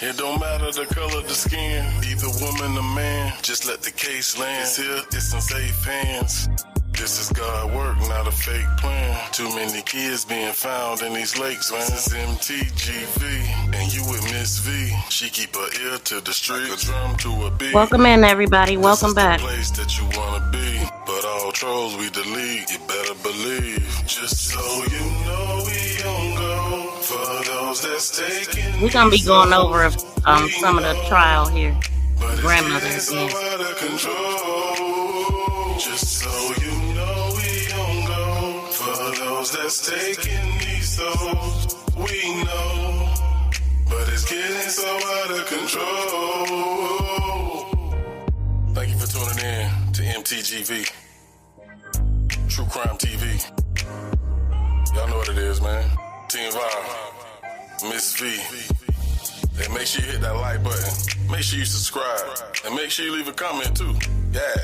It don't matter the color of the skin, either woman or man, just let the case land. It's here, it's in safe hands. This is God work, not a fake plan. Too many kids being found in these lakes, man. This is MTGV, and you with Miss V. She keep her ear to the street, like a drum to a beat. Welcome in, everybody. Welcome back. This is the place that you wanna be, but all trolls we delete. You better believe. Just so you know we don't go for those that's taking. We're gonna be going over some of the trial here. Grandmother It's again. so out of control. Just so you know we don't go for those that's taking these souls. We know, but it's getting so out of control. Thank you for tuning in to MTGV, True Crime TV. Y'all know what it is, man. Team ZIYAH, Miss V. And make sure you hit that like button. Make sure you subscribe. And make sure you leave a comment too. Yeah.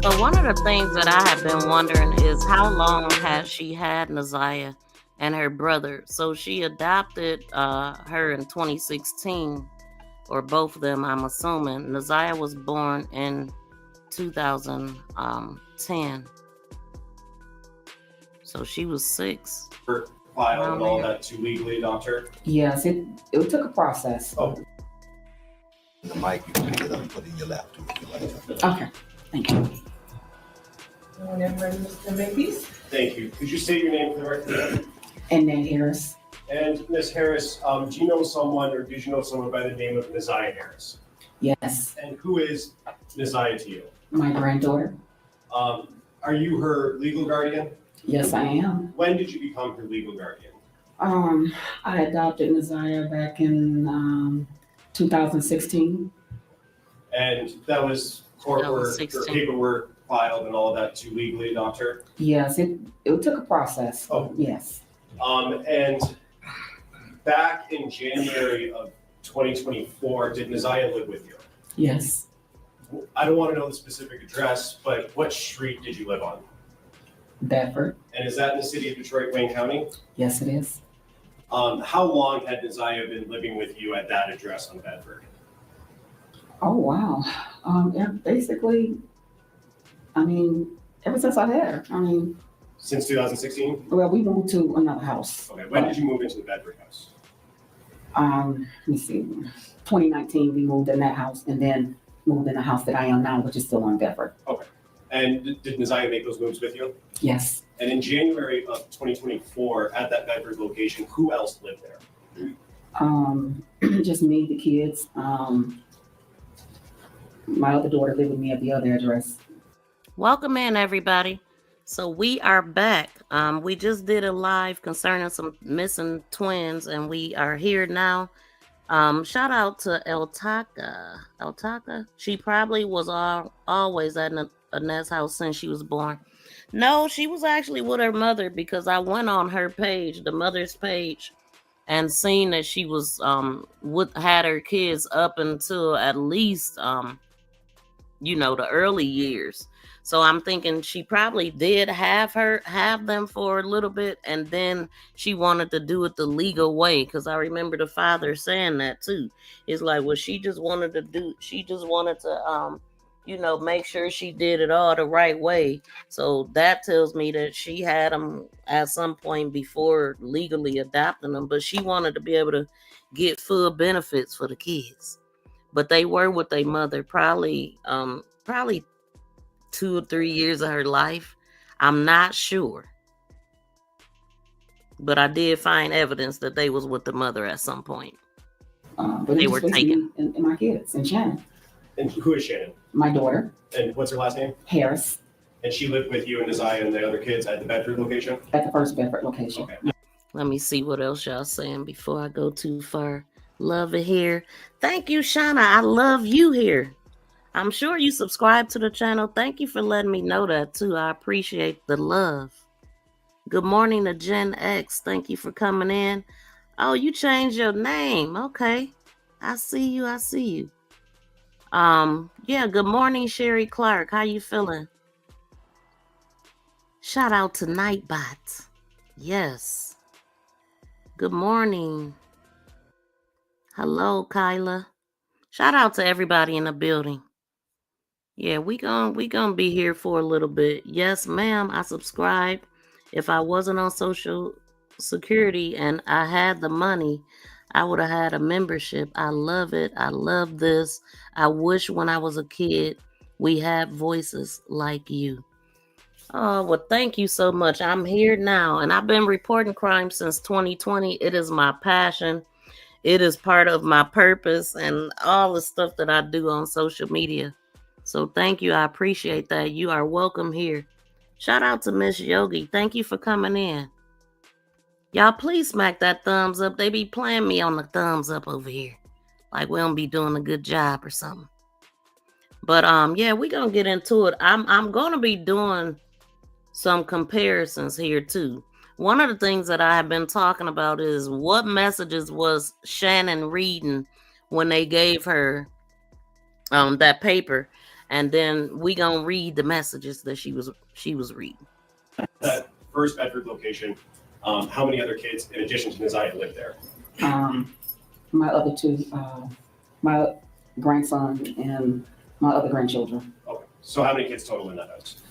So one of the things that I have been wondering is how long has she had ZIYAH and her brother? So she adopted her in 2016, or both of them, I'm assuming. ZIYAH was born in 2010. So she was 6. File and all that to legally adopt her? Yes, it took a process. Oh. The mic, you can pick it up and put it in your lap too if you like. Okay, thank you. Whenever Mr. Makepeace. Thank you. Could you state your name for the record? Anette Harris. And Ms. Harris, do you know someone or did you know someone by the name of ZIYAH Harris? Yes. And who is ZIYAH to you? My granddaughter. Are you her legal guardian? Yes, I am. When did you become her legal guardian? I adopted ZIYAH back in 2016. And that was court work or paperwork filed and all of that to legally adopt her? Yes, it took a process. Oh. Yes. And back in January of 2024, did ZIYAH live with you? Yes. I don't want to know the specific address, but what street did you live on? Bedford. And is that in the city of Detroit, Wayne County? Yes, it is. How long had ZIYAH been living with you at that address on Bedford? Oh, wow. Yeah, basically, ever since I had her. Since 2016? Well, we moved to another house. Okay, when did you move into the Bedford house? Let me see. 2019, we moved in that house and then moved in the house that I am now, which is still on Bedford. Okay. And did ZIYAH make those moves with you? Yes. And in January of 2024, at that Bedford location, who else lived there? Just me, the kids. My other daughter lived with me at the other address. Welcome in, everybody. So we are back. We just did a live concerning some missing twins, and we are here now. Shout out to Eltaka. She probably was always at Annette's house since she was born. No, she was actually with her mother, because I went on her page, the mother's page, and seen that she was had her kids up until at least the early years. So I'm thinking she probably did have them for a little bit, and then she wanted to do it the legal way, because I remember the father saying that too. It's like, well, she just wanted to make sure she did it all the right way. So that tells me that she had them at some point before legally adopting them, but she wanted to be able to get full benefits for the kids. But they were with their mother probably 2 or 3 years of her life. I'm not sure. But I did find evidence that they was with the mother at some point. But they were taken. And my kids, and Shannon. And who is Shannon? My daughter. And what's her last name? Harris. And she lived with you and ZIYAH and the other kids at the Bedford location? At the first Bedford location. Okay. Let me see what else y'all saying before I go too far. Love it here. Thank you, Shauna. I love you here. I'm sure you subscribe to the channel. Thank you for letting me know that too. I appreciate the love. Good morning to Gen X. Thank you for coming in. Oh, you changed your name. Okay. I see you. I see you. Yeah, good morning, Sherry Clark. How you feeling? Shout out to Nightbot. Yes. Good morning. Hello, Kyla. Shout out to everybody in the building. Yeah, we gonna be here for a little bit. Yes, ma'am. I subscribed. If I wasn't on Social Security and I had the money, I would have had a membership. I love it. I love this. I wish when I was a kid we had voices like you. Oh, well, thank you so much. I'm here now, and I've been reporting crime since 2020. It is my passion. It is part of my purpose and all the stuff that I do on social media. So thank you. I appreciate that. You are welcome here. Shout out to Miss Yogi. Thank you for coming in. Y'all, please smack that thumbs up. They be playing me on the thumbs up over here. Like we don't be doing a good job or something. But yeah, we gonna get into it. I'm gonna be doing some comparisons here too. One of the things that I have been talking about is what messages was Shannon reading when they gave her that paper, and then we gonna read the messages that she was reading. That first Bedford location, how many other kids in addition to ZIYAH lived there? My other two, my grandson and my other grandchildren. Okay, so how many kids total in that house?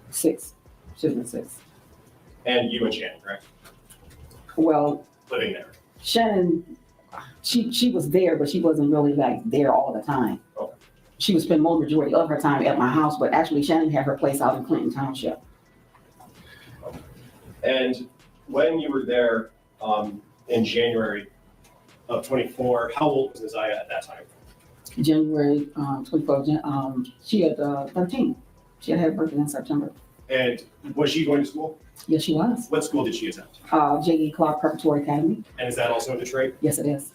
6. Should have been 6. And you and Shannon, correct? Well, Living there. Shannon, she was there, but she wasn't really like there all the time. Okay. She would spend more majority of her time at my house, but actually Shannon had her place out in Clinton Township. Okay. And when you were there in January of 24, how old was ZIYAH at that time? January 24th, she had 13. She had her birthday in September. And was she going to school? Yes, she was. What school did she attend? J.E. Clark Preparatory Academy. And is that also in Detroit? Yes, it is.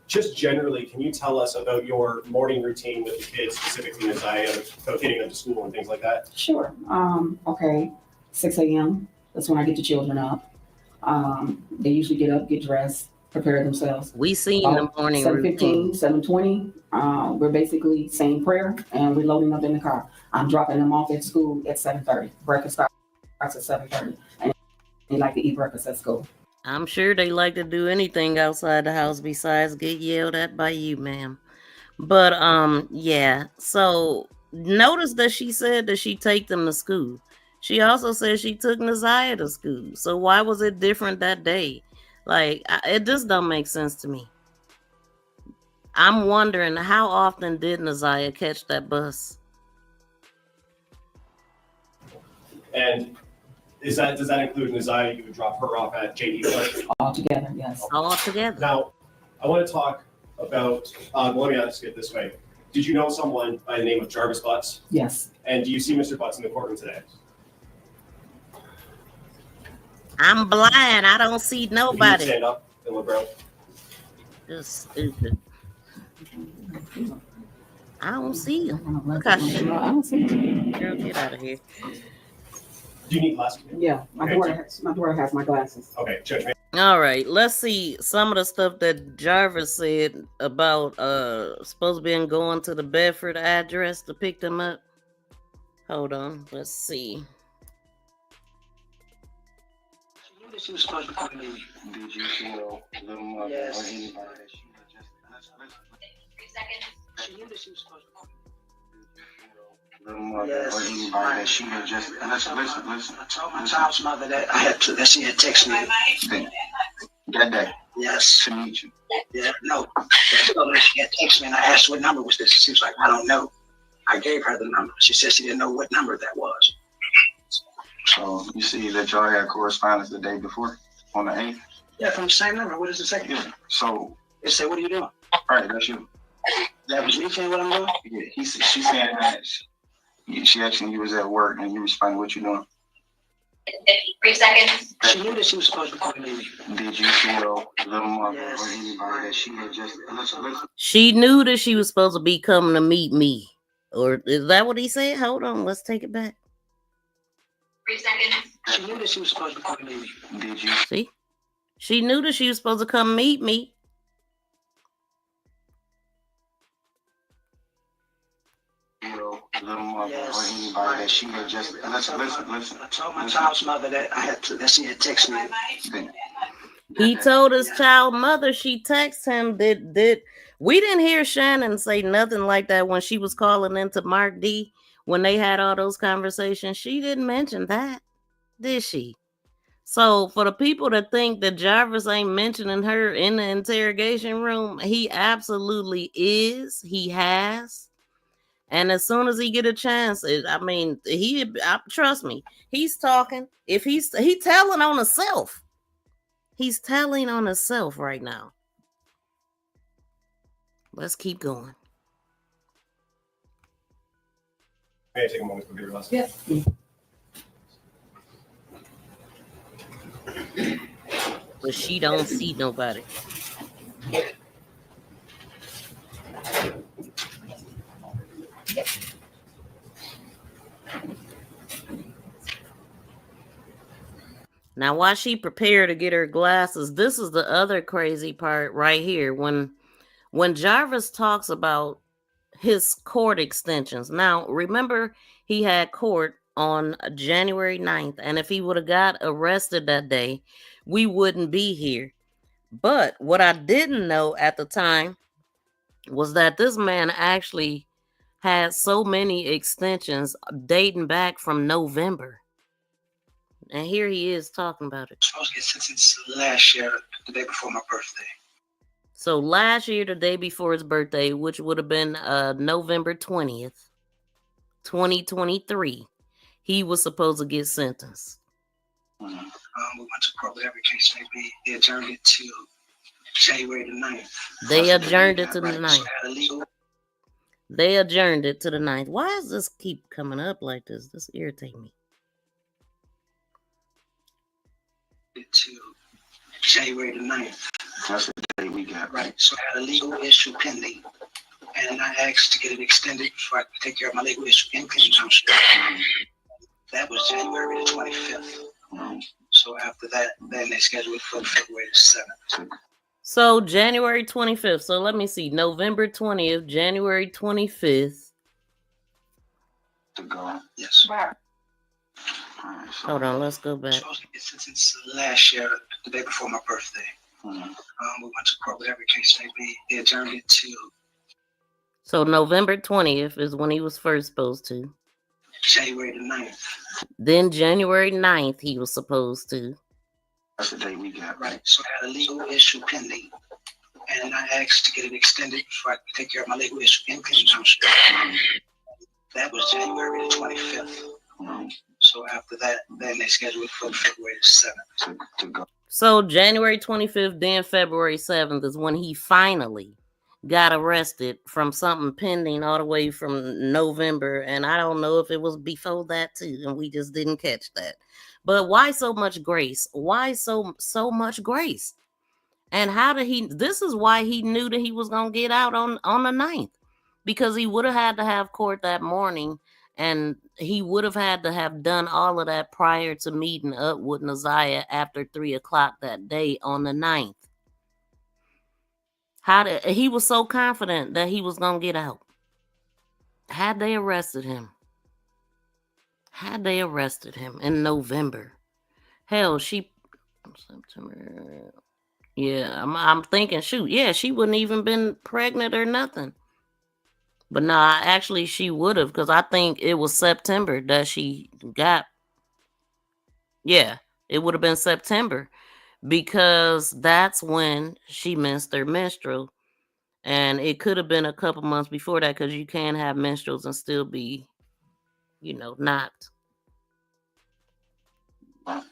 Just generally, can you tell us about your morning routine with the kids, specifically in ZIYAH, about getting them to school and things like that? Sure. Okay. 6 a.m. That's when I get the children up. They usually get up, get dressed, prepare themselves. We seen the morning 7:15, routine. 7:20. We're basically saying prayer and we're loading up in the car. I'm dropping them off at school at 7:30. Breakfast starts at 7:30. And they like to eat breakfast at school. I'm sure they like to do anything outside the house besides get yelled at by you, ma'am. But yeah. So notice that she said that she take them to school. She also said she took ZIYAH to school. So why was it different that day? Like, it just don't make sense to me. I'm wondering, how often did ZIYAH catch that bus? And does that include ZIYAH? You would drop her off at J.E. Clark? All together, yes. All together. Now, I want to talk about, let me ask it this way. Did you know someone by the name of Jarvis Butts? Yes. And do you see Mr. Butts in the courtroom today? I'm blind. I don't see Can nobody. you stand up and look around? Just stupid. I don't see him. Look how I don't see them. Girl, get out of here. Do you need glasses? Yeah, my daughter has my glasses. Okay, Judge. All right, let's see some of the stuff that Jarvis said about supposed to be going to the Bedford address to pick them up. Hold on, let's see. She was supposed to come in. Did you feel little mother or anybody that she had just she knew that she was supposed to come in. Little mother or anybody that she had just listen. I told my child's mother that that she had texted me that day. Yes. To meet you. Yeah, no. I told her she had texted me and I asked what number was this. She was like, I don't know. I gave her the number. She said she didn't know what number that was. So you see that y'all had correspondence the day before on the 8th? Yeah, from the same number. What does it say? Yeah. So it said, what are you doing? All right, that's you. That was me saying what I'm doing? Yeah, she said that she asked you was at work and you responded, what you doing? 3 seconds. She knew that she was supposed to be coming to me. Did you tell little mother or anybody that she had just listen? She knew that she was supposed to be coming to meet me. Or is that what he said? Hold on, let's take it back. 3 seconds. She knew that she was supposed to be coming to me. Did you? See? She knew that she was supposed to come meet me. Little mother or anybody that she had just listen. I told my child's mother that that she had texted me. He told his child mother she texted him that we didn't hear Shannon say nothing like that when she was calling into Mark D when they had all those conversations. She didn't mention that, did she? So for the people that think that Jarvis ain't mentioning her in the interrogation room, he absolutely is. He has. And as soon as he get a chance, trust me, he's talking. If he's telling on himself. He's telling on himself right now. Let's keep going. May I take a moment to be relaxed? Yes. But she don't see nobody. Now, while she prepared to get her glasses, this is the other crazy part right here. When Jarvis talks about his court extensions. Now, remember, he had court on January 9th. And if he would have got arrested that day, we wouldn't be here. But what I didn't know at the time was that this man actually had so many extensions dating back from November. And here he is talking about it. I was supposed to get sentenced last year, the day before my birthday. So last year, the day before his birthday, which would have been November 20th, 2023, he was supposed to get sentenced. We went to court, whatever case may be. They adjourned it to January the 9th. They adjourned it to the 9th. They adjourned it to the 9th. Why does this keep coming up like this? This irritates me. To January the 9th. That's the day we got. Right. So I had a legal issue pending. And I asked to get it extended before I could take care of my legal issue in Clinton Township. That was January the 25th. So after that, then they scheduled it for February the 7th. So January 25th. So let me see. November 20th, January 25th. To go. Yes. Right. Hold on, let's go back. I was supposed to get sentenced last year, the day before my birthday. We went to court, whatever case may be. They adjourned it to. So November 20th is when he was first supposed to. January the 9th. Then January 9th he was supposed to. That's the day we got. Right. So I had a legal issue pending. And I asked to get it extended before I could take care of my legal issue in Clinton Township. That was January the 25th. So after that, then they scheduled it for February 7th to go. So January 25th, then February 7th is when he finally got arrested from something pending all the way from November. And I don't know if it was before that too, and we just didn't catch that. But why so much grace? Why so much grace? And how did this is why he knew that he was going to get out on the 9th. Because he would have had to have court that morning. And he would have had to have done all of that prior to meeting up with ZIYAH after 3 o'clock that day on the 9th. He was so confident that he was going to get out. Had they arrested him in November, hell, September. Yeah, I'm thinking, shoot, yeah, she wouldn't even been pregnant or nothing. But no, actually she would have, because I think it was September that she got. Yeah, it would have been September, because that's when she missed her menstrual. And it could have been a couple months before that, because you can have menstruals and still be, not.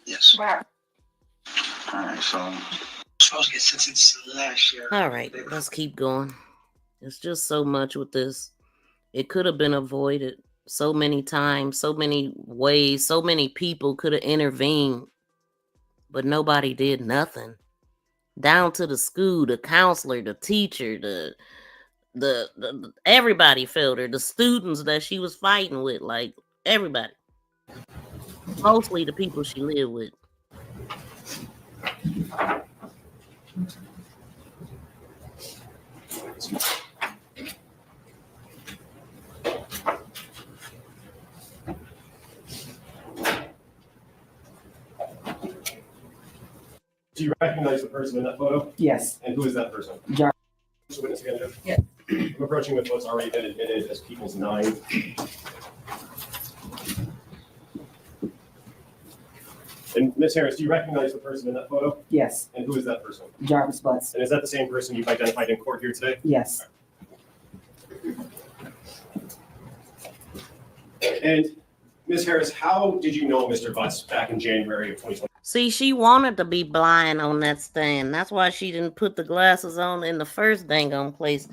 Yes. Right. All right, so I'm supposed to get sentenced last year. All right, let's keep going. It's just so much with this. It could have been avoided. so many times, so many ways, so many people could have intervened, but nobody did nothing. Down to the school, the counselor, the teacher, the everybody failed her. The students that she was fighting with, like everybody, mostly the people she lived with. Do you recognize the person in that photo? Yes. And who is that person? Jarvis. Witness again, Jeff? Yeah. I'm approaching with what's already been admitted as People's 9. And Ms. Harris, do you recognize the person in that photo? Yes. And who is that person? Jarvis Butts. And is that the same person you've identified in court here today? Yes. And Ms. Harris, how did you know Mr. Butts back in January of 2020? See, she wanted to be blind on that stand. That's why she didn't put the glasses on in the first dang on place.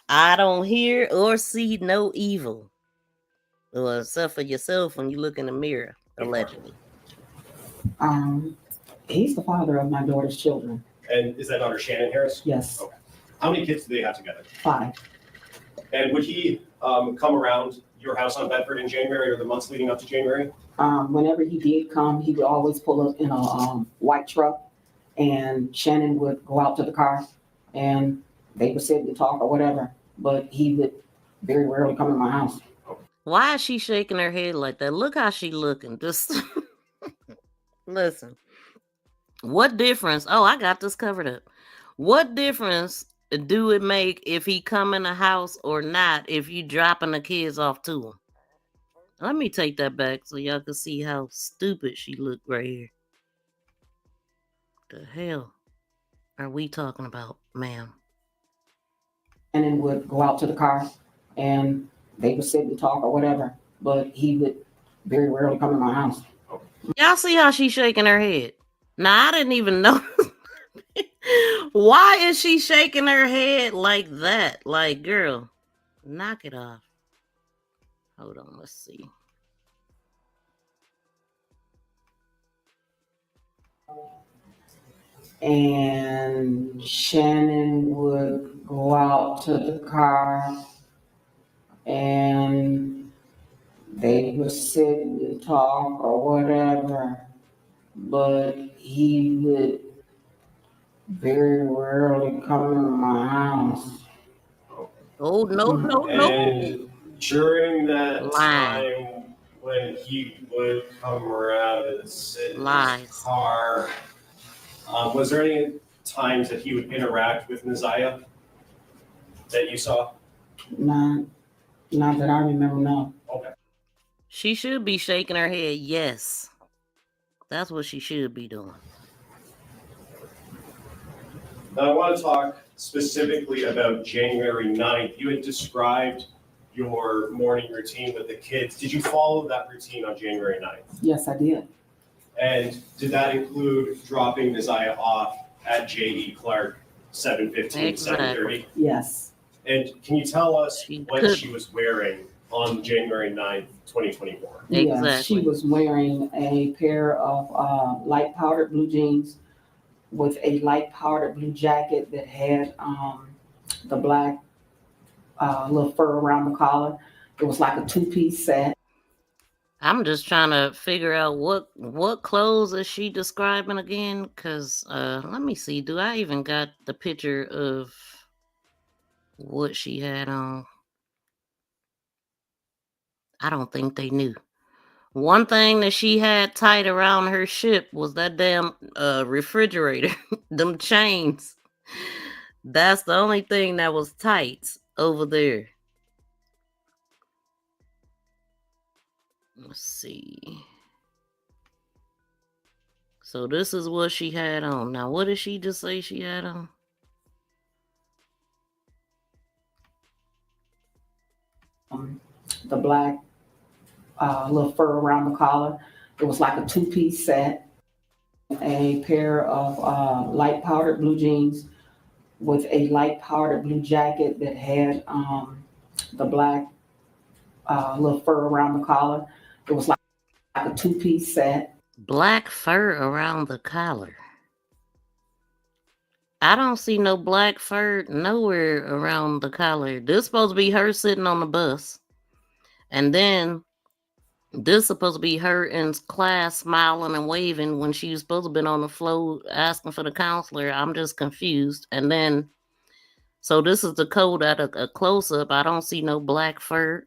I don't hear or see no evil. Well, except for yourself when you look in the mirror, allegedly. He's the father of my daughter's children. And is that daughter Shannon Harris? Yes. Okay. How many kids do they have together? 5. 5. And would he come around your house on Bedford in January or the months leading up to January? Whenever he did come, he would always pull up in a white truck, and Shannon would go out to the car, and they would sit and talk or whatever. But he would very rarely come in my house. Why is she shaking her head like that? Look how she looking. Just listen. What difference? Oh, I got this covered up. What difference do it make if he come in the house or not if you dropping the kids off to him? Let me take that back so y'all can see how stupid she looked right here. The hell are we talking about, ma'am? Shannon would go out to the car, and they would sit and talk or whatever. But he would very rarely come in my house. Y'all see how she's shaking her head? Now, I didn't even know. Why is she shaking her head like that? Like, girl, knock it off. Hold on, let's see. And Shannon would go out to the car, and they would sit and talk or whatever, but he would very rarely come in my house. Oh, no. And during that time when he would come around and sit in his car, was there any times that he would interact with Ms. ZIYAH that you saw? Not that I remember, no. Okay. She should be shaking her head, yes. That's what she should be doing. Now, I want to talk specifically about January 9th. You had described your morning routine with the kids. Did you follow that routine on January 9th? Yes, I did. And did that include dropping Ms. ZIYAH off at J.E. Clark 7:15, 7:30? Yes. And can you tell us what she was wearing on January 9th, 2024? Yeah, she was wearing a pair of light powdered blue jeans with a light powdered blue jacket that had the black little fur around the collar. It was like a 2-piece set. I'm just trying to figure out what clothes is she describing again? Because let me see. Do I even got the picture of what she had on? I don't think they knew. One thing that she had tight around her ship was that damn refrigerator, them chains. That's the only thing that was tight over there. Let's see. So this is what she had on. Now, what did she just say she had on? The black little fur around the collar. It was like a 2-piece set. A pair of light powdered blue jeans with a light powdered blue jacket that had the black little fur around the collar. It was like a 2-piece set. Black fur around the collar. I don't see no black fur nowhere around the collar. This supposed to be her sitting on the bus. And then this supposed to be her in class smiling and waving when she was supposed to have been on the floor asking for the counselor. I'm just confused. And then, so this is the code at a close-up. I don't see no black fur.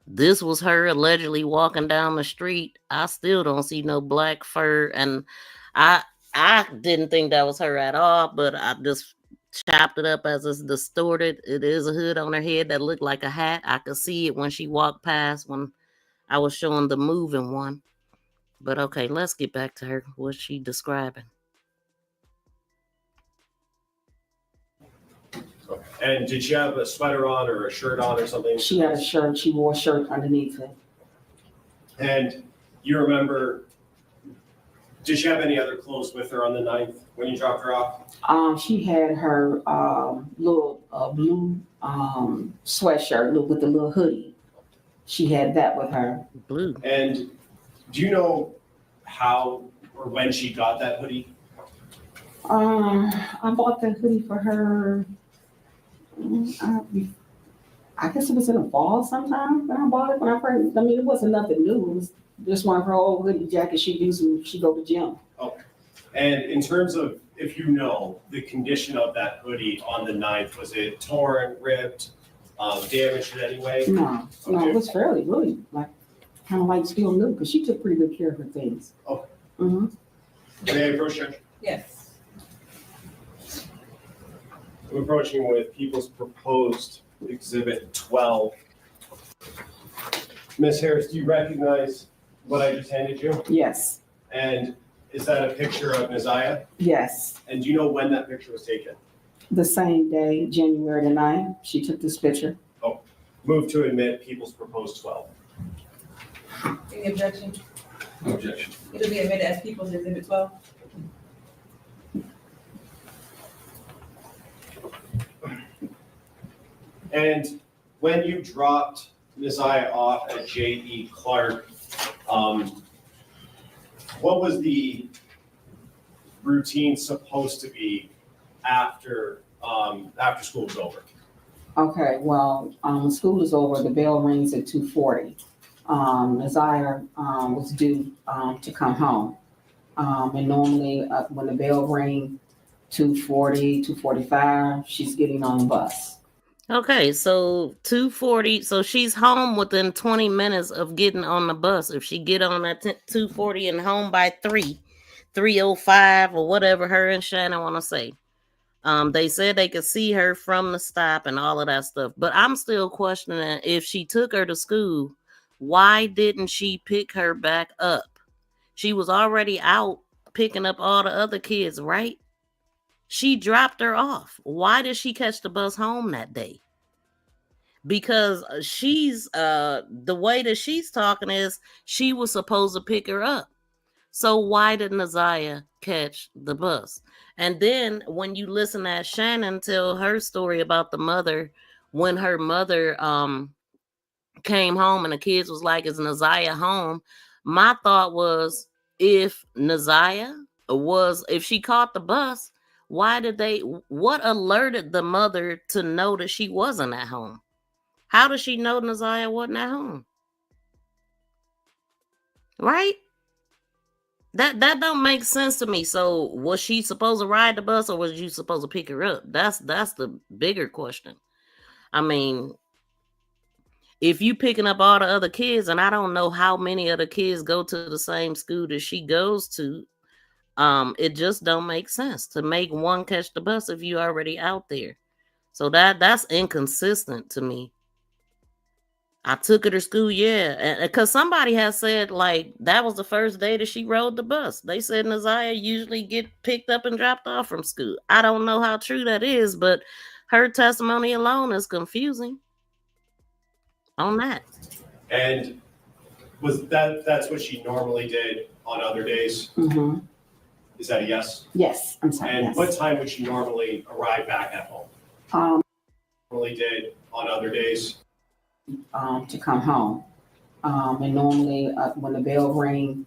This was her allegedly walking down the street. I still don't see no black fur. And I didn't think that was her at all, but I just chopped it up as it's distorted. It is a hood on her head that looked like a hat. I could see it when she walked past when I was showing the moving one. But okay, let's get back to her. What's she describing? And did she have a sweater on or a shirt on or something? She had a shirt. She wore a shirt underneath it. And you remember, did she have any other clothes with her on the 9th when you dropped her off? She had her little blue sweatshirt with the little hoodie. She had that with her. Blue. And do you know how or when she got that hoodie? I bought that hoodie for her. I guess it was in the fall sometime when I bought it. When I first, I mean, it wasn't nothing new. It was just one of her old hoodie jackets she used when she go to gym. Okay. And in terms of, if you know, the condition of that hoodie on the 9th, was it torn, ripped, damaged in any way? No, it was fairly really like kind of like still new because she took pretty good care of her things. Okay. Mm-hmm. May I approach you? Yes. I'm approaching with People's Proposed Exhibit 12. Ms. Harris, do you recognize what I just handed you? Yes. And is that a picture of ZIYAH? Yes. And do you know when that picture was taken? The same day, January the 9th, she took this picture. Oh, move to admit People's Proposed 12. Any objection? No objection. It'll be admitted as People's Exhibit 12. And when you dropped ZIYAH off at J.E. Clark, what was the routine supposed to be after school was over? Okay, well, when school is over, the bell rings at 2:40. ZIYAH was due to come home. And normally when the bell rings, 2:40, 2:45, she's getting on the bus. Okay, so 2:40. So she's home within 20 minutes of getting on the bus. If she get on at 2:40 and home by 3:05 or whatever her and Shannon want to say. They said they could see her from the stop and all of that stuff. But I'm still questioning if she took her to school, why didn't she pick her back up? She was already out picking up all the other kids, right? She dropped her off. Why did she catch the bus home that day? Because she's the way that she's talking is she was supposed to pick her up. So why didn't ZIYAH catch the bus? And then when you listen to Shannon tell her story about the mother, when her mother came home and the kids was like, is ZIYAH home? My thought was, if she caught the bus, what alerted the mother to know that she wasn't at home? How does she know ZIYAH wasn't at home? Right? That don't make sense to me. So was she supposed to ride the bus or was you supposed to pick her up? That's the bigger question. I mean, if you picking up all the other kids, and I don't know how many other kids go to the same school that she goes to, it just don't make sense to make one catch the bus if you already out there. So that's inconsistent to me. I took her to school, yeah, and because somebody has said like that was the first day that she rode the bus. They said ZIYAH usually get picked up and dropped off from school. I don't know how true that is, but her testimony alone is confusing on that. And was that's what she normally did on other days? Mm-hmm. Is that a yes? Yes, I'm sorry. And yes. what time would she normally arrive back at home? Normally did on other days? to come home. And normally when the bell rings,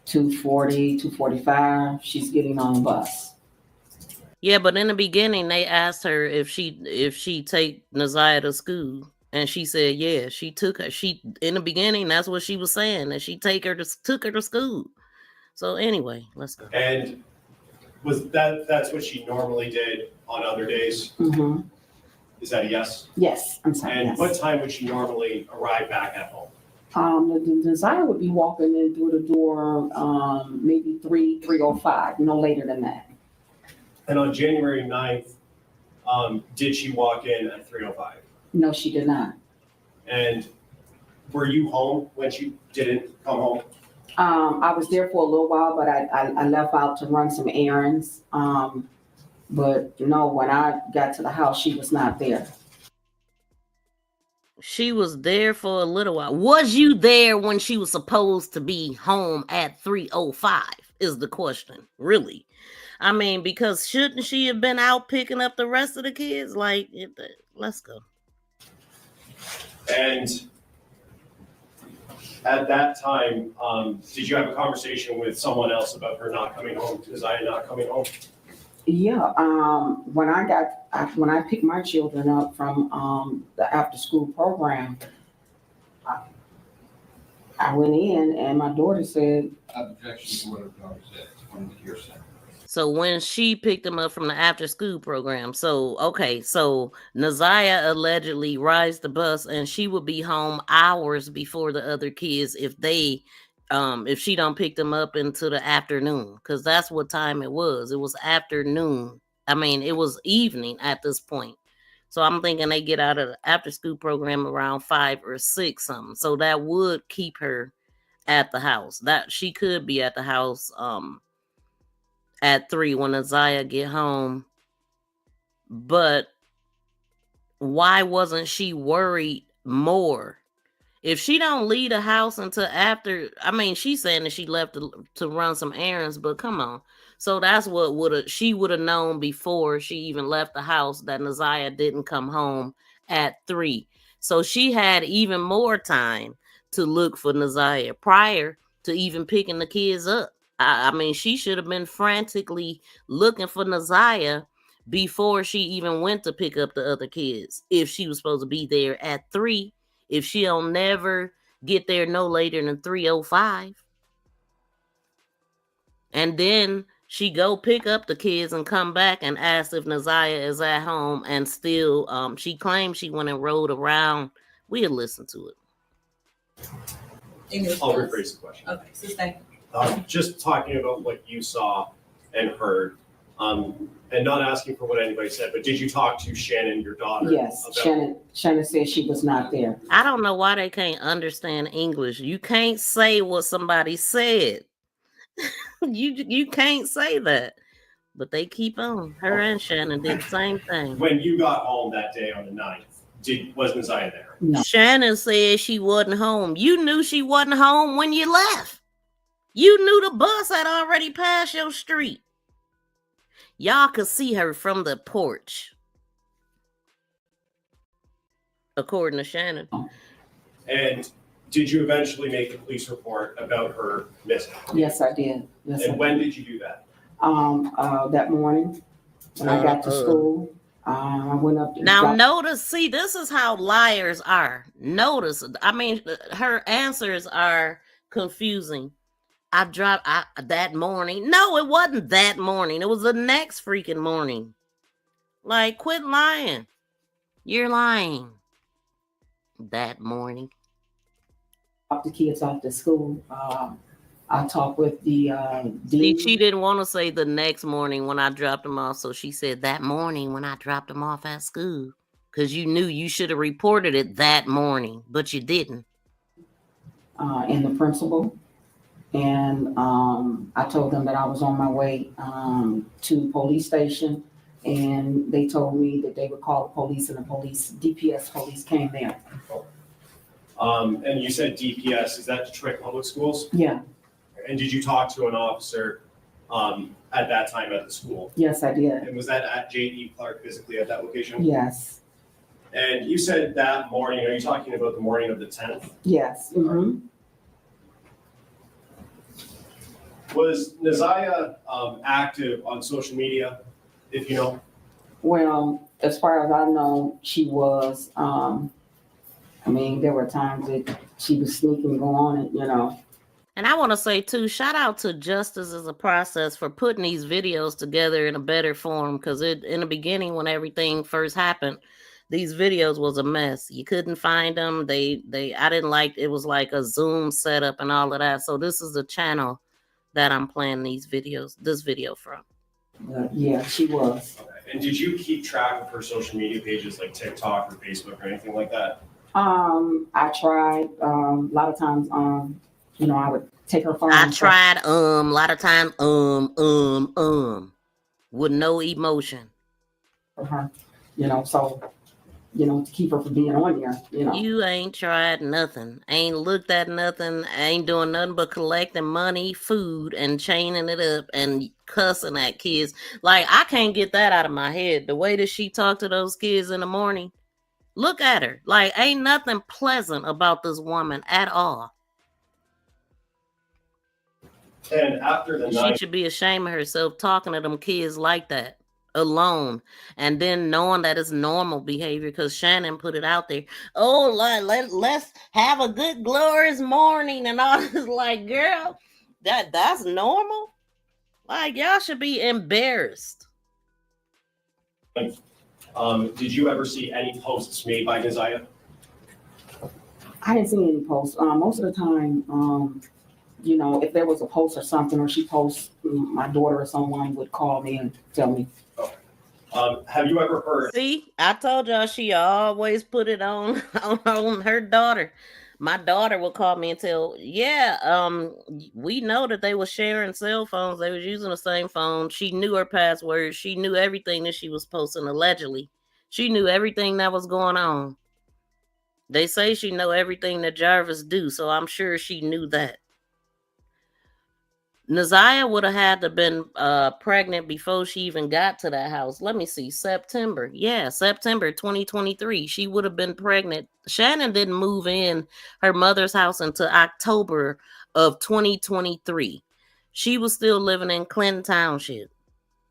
2:40, 2:45, she's getting on the bus. Yeah, but in the beginning they asked her if she take Naziah to school, and she said yeah. She took her. She in the beginning that's what she was saying, that she took her to school. So anyway, let's go. And was that's what she normally did on other days? Mm-hmm. Is that a yes? Yes, I'm sorry. And yes. what time would she normally arrive back at home? The Naziah would be walking in through the door, maybe 3:05, no later than that. And on January 9th, did she walk in at 3:05? No, she did not. And were you home when she didn't come home? I was there for a little while, but I left out to run some errands. But no, when I got to the house, she was not there. She was there for a little while. Was you there when she was supposed to be home at 3:05 is the question, really. I mean, because shouldn't she have been out picking up the rest of the kids? Like, let's go. And at that time, did you have a conversation with someone else about her not coming home, Naziah not coming home? Yeah, when I picked my children up from the after school program, I went in and my daughter said, Objection to what her daughter said. From the hearsay. So when she picked them up from the after school program, so Naziah allegedly rides the bus and she would be home hours before the other kids if she don't pick them up into the afternoon, because that's what time it was. It was afternoon. I mean, it was evening at this point. So I'm thinking they get out of the after school program around 5 or 6 something. So that would keep her at the house. That she could be at the house at 3 when Naziah get home. But why wasn't she worried more? If she don't leave the house until after, I mean, she's saying that she left to run some errands, but come on. So that's what she would have known before she even left the house, that Naziah didn't come home at 3. So she had even more time to look for Naziah prior to even picking the kids up. I mean, she should have been frantically looking for Naziah before she even went to pick up the other kids, if she was supposed to be there at 3. If she'll never get there no later than 3:05. And then she go pick up the kids and come back and ask if Naziah is at home, and still she claims she went and rode around. We'll listen to it. I'll rephrase the question. Okay, so thank you. Just talking about what you saw and heard, and not asking for what anybody said, but did you talk to Shannon, your daughter? yes, Shannon said she was not there. I don't know why they can't understand English. You can't say what somebody said. you can't say that. But they keep on. Her and Shannon did the same thing. When you got home that day on the 9th, was Naziah there? No. Shannon said she wasn't home. You knew she wasn't home when you left. You knew the bus had already passed your street. Y'all could see her from the porch, according to Shannon. And did you eventually make a police report about her missing? Yes, I did. Yes, and when did you do that? That morning when I got to school. I went up to notice, see, this is how liars are. Notice, I mean, her answers are confusing. I dropped that morning. No, it wasn't that morning. It was the next freaking morning. Like, quit lying. You're lying. That morning. The kids off to school. I talked with the dean. She didn't want to say the next morning when I dropped them off, so she said that morning when I dropped them off at school, because you knew you should have reported it that morning, but you didn't. And the principal, and I told them that I was on my way to the police station, and they told me that they would call the police, and the DPS police came there. And you said DPS, is that Detroit Public Schools? Yeah. And did you talk to an officer at that time at the school? Yes, I did. And was that at J.E. Clark physically at that location? Yes. And you said that morning, are you talking about the morning of the 10th? Yes. Mm-hmm. Was ZIYAH active on social media, if you know? Well, as far as I know, she was. I mean, there were times that she was sneaking, go on it, you know. And I want to say, too, shout out to Justice as a Process for putting these videos together in a better form. Because in the beginning, when everything first happened, these videos was a mess. You couldn't find them. I didn't like, it was like a Zoom setup and all of that. So this is the channel that I'm playing this video from. Yeah, she was. Okay. And did you keep track of her social media pages like TikTok or Facebook or anything like that? I tried. A lot of times, you know, I would take her phone. I tried, a lot of times, with no emotion. For her, you know, so, you know, to keep her from being on there, you know. You ain't tried nothing. Ain't looked at nothing. Ain't doing nothing but collecting money, food, and chaining it up and cussing at kids. Like, I can't get that out of my head. The way that she talked to those kids in the morning. Look at her. Like, ain't nothing pleasant about this woman at all. And after the night, she should be ashamed of herself talking to them kids like that alone, and then knowing that it's normal behavior because Shannon put it out there. Oh, let's have a good glorious morning and all this. Like, girl, that's normal. Like, y'all should be embarrassed. Did you ever see any posts made by ZIYAH? I didn't see any posts. Most of the time, you know, if there was a post or something, or she posts, my daughter or someone would call me and tell me. Okay. Have you ever heard? See, I told y'all she always put it on her daughter. My daughter would call me and tell, we know that they were sharing cell phones. They was using the same phone. She knew her password. She knew everything that she was posting allegedly. She knew everything that was going on. They say she know everything that Jarvis do, so I'm sure she knew that. ZIYAH would have had to been pregnant before she even got to that house. Let me see. September 2023. She would have been pregnant. Shannon didn't move in her mother's house until October of 2023. She was still living in Clinton Township.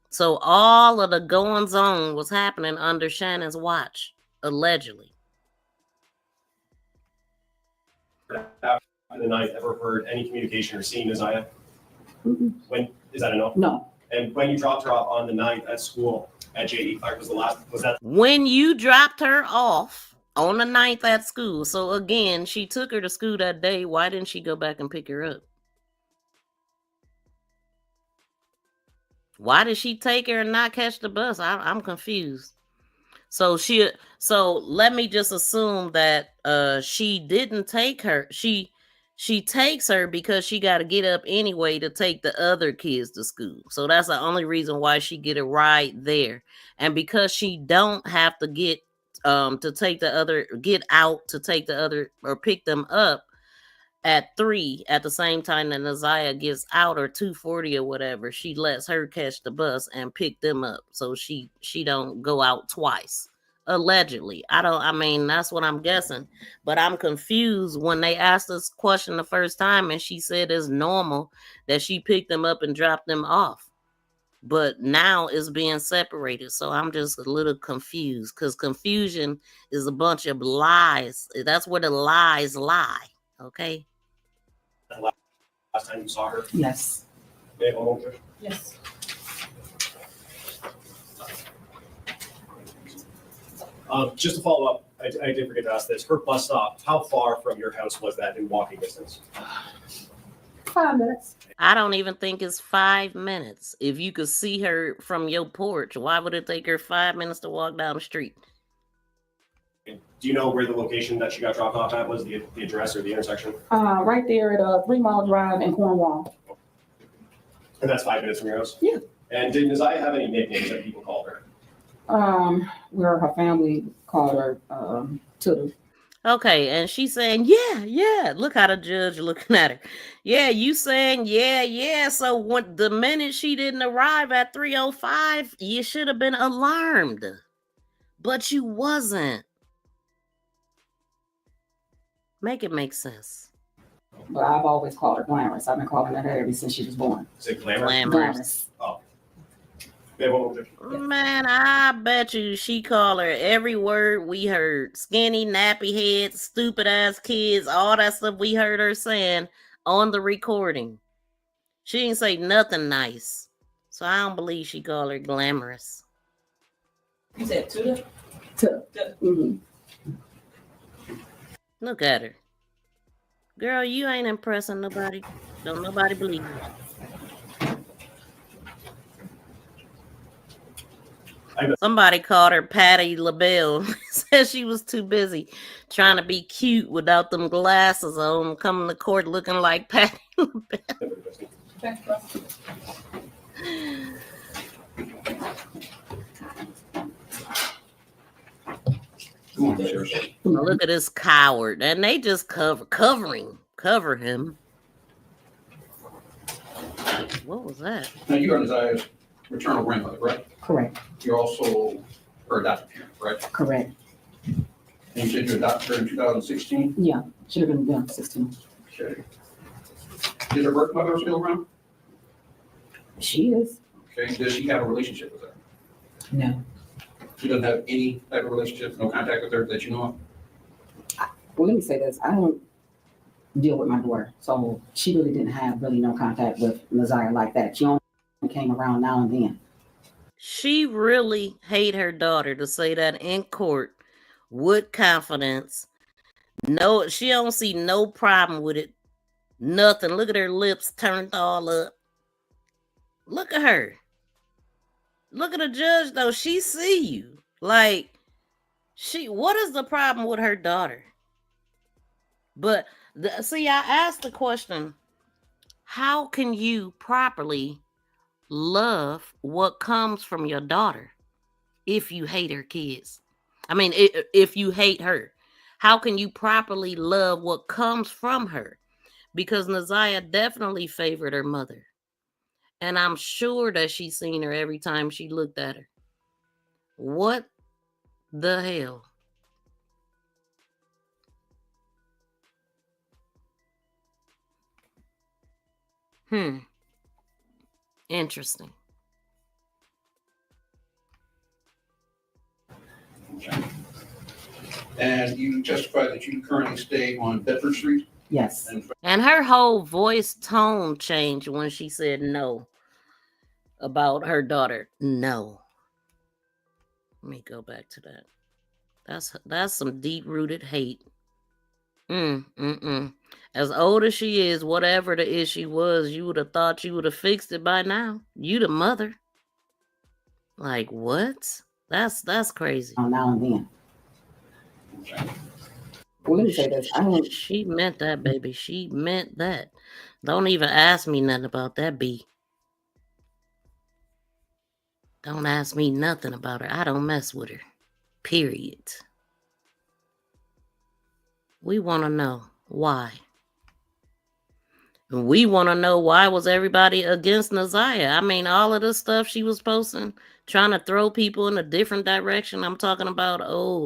So all of the goings on was happening under Shannon's watch, allegedly. After the night, ever heard any communication or seen ZIYAH? Mm-hmm. When is that a no? No. And when you dropped her off on the night at school at J.E. Clark was that? When you dropped her off on the 9th at school. So again, she took her to school that day. Why didn't she go back and pick her up? Why did she take her and not catch the bus? I'm confused. So let me just assume that she didn't take her. She takes her because she got to get up anyway to take the other kids to school. So that's the only reason why she get a ride there. And because she don't have to get out to take the other or pick them up at 3 at the same time that ZIYAH gets out, or 2:40 or whatever, she lets her catch the bus and pick them up. So she don't go out twice. Allegedly. I mean, that's what I'm guessing. But I'm confused when they asked this question the first time and she said it's normal that she picked them up and dropped them off. But now it's being separated. So I'm just a little confused because confusion is a bunch of lies. That's where the lies lie. Okay? Last time you saw her? Yes. Yes. Just to follow up, I did forget to ask this. Her bus stop, how far from your house was that in walking distance? 5 minutes. I don't even think it's 5 minutes. If you could see her from your porch, why would it take her 5 minutes to walk down the street? Do you know where the location that she got dropped off at was, the address or the intersection? Right there at a 3 Mile Drive in Cornwall. And that's 5 minutes from your house? Yeah. And did ZIYAH have any nicknames that people called her? Where her family called her Tutu. Okay, and she's saying, yeah. Look how the judge looking at her. Yeah, you saying, yeah. So when the minute she didn't arrive at 3:05, you should have been alarmed. But you wasn't. Make it make sense. But I've always called her Glamorous. I've been calling her ever since she was born. Is it glamorous? Glamorous. Oh. They won't. Man, I bet you she called her every word we heard. Skinny, nappy heads, stupid ass kids, all that stuff we heard her saying on the recording. She didn't say nothing nice. So I don't believe she called her Glamorous. You said Tuda? Mm-hmm. Look at her. Girl, you ain't impressing nobody. Don't nobody believe you. Somebody called her Patty LaBelle. Said she was too busy trying to be cute without them glasses on, coming to court looking like Patty LaBelle. Look at this coward. And they just cover him. What was that? Now, you are Ziya's maternal grandmother, right? Correct. You're also her adopted parent, right? Correct. And you said you adopted her in 2016? Yeah, should have been 16. Okay. Is her birth mother still around? She is. Okay. Does she have a relationship with her? No. She doesn't have any type of relationship, no contact with her that you know of? Well, let me say this. I don't deal with my daughter. So she really didn't have no contact with ZIYAH like that. She only came around now and then. She really hate her daughter to say that in court with confidence. No, she don't see no problem with it. Nothing. Look at her lips turned all up. Look at her. Look at the judge though. She see you. Like, what is the problem with her daughter? But see, I asked the question, how can you properly love what comes from your daughter if you hate her kids? I mean, if you hate her, how can you properly love what comes from her? Because ZIYAH definitely favored her mother. And I'm sure that she seen her every time she looked at her. What the hell? Interesting. Okay. And you testified that you currently stay on Bedford Street? Yes. And her whole voice tone changed when she said no about her daughter. No. Let me go back to that. That's some deep-rooted hate. As old as she is, whatever the issue was, you would have thought you would have fixed it by now. You the mother. Like, what? That's crazy. Now and then. Well, let me say this. She meant that, baby. She meant that. Don't even ask me nothing about that, B. Don't ask me nothing about her. I don't mess with her. Period. We want to know why. We want to know why was everybody against ZIYAH. I mean, all of the stuff she was posting, trying to throw people in a different direction. I'm talking about,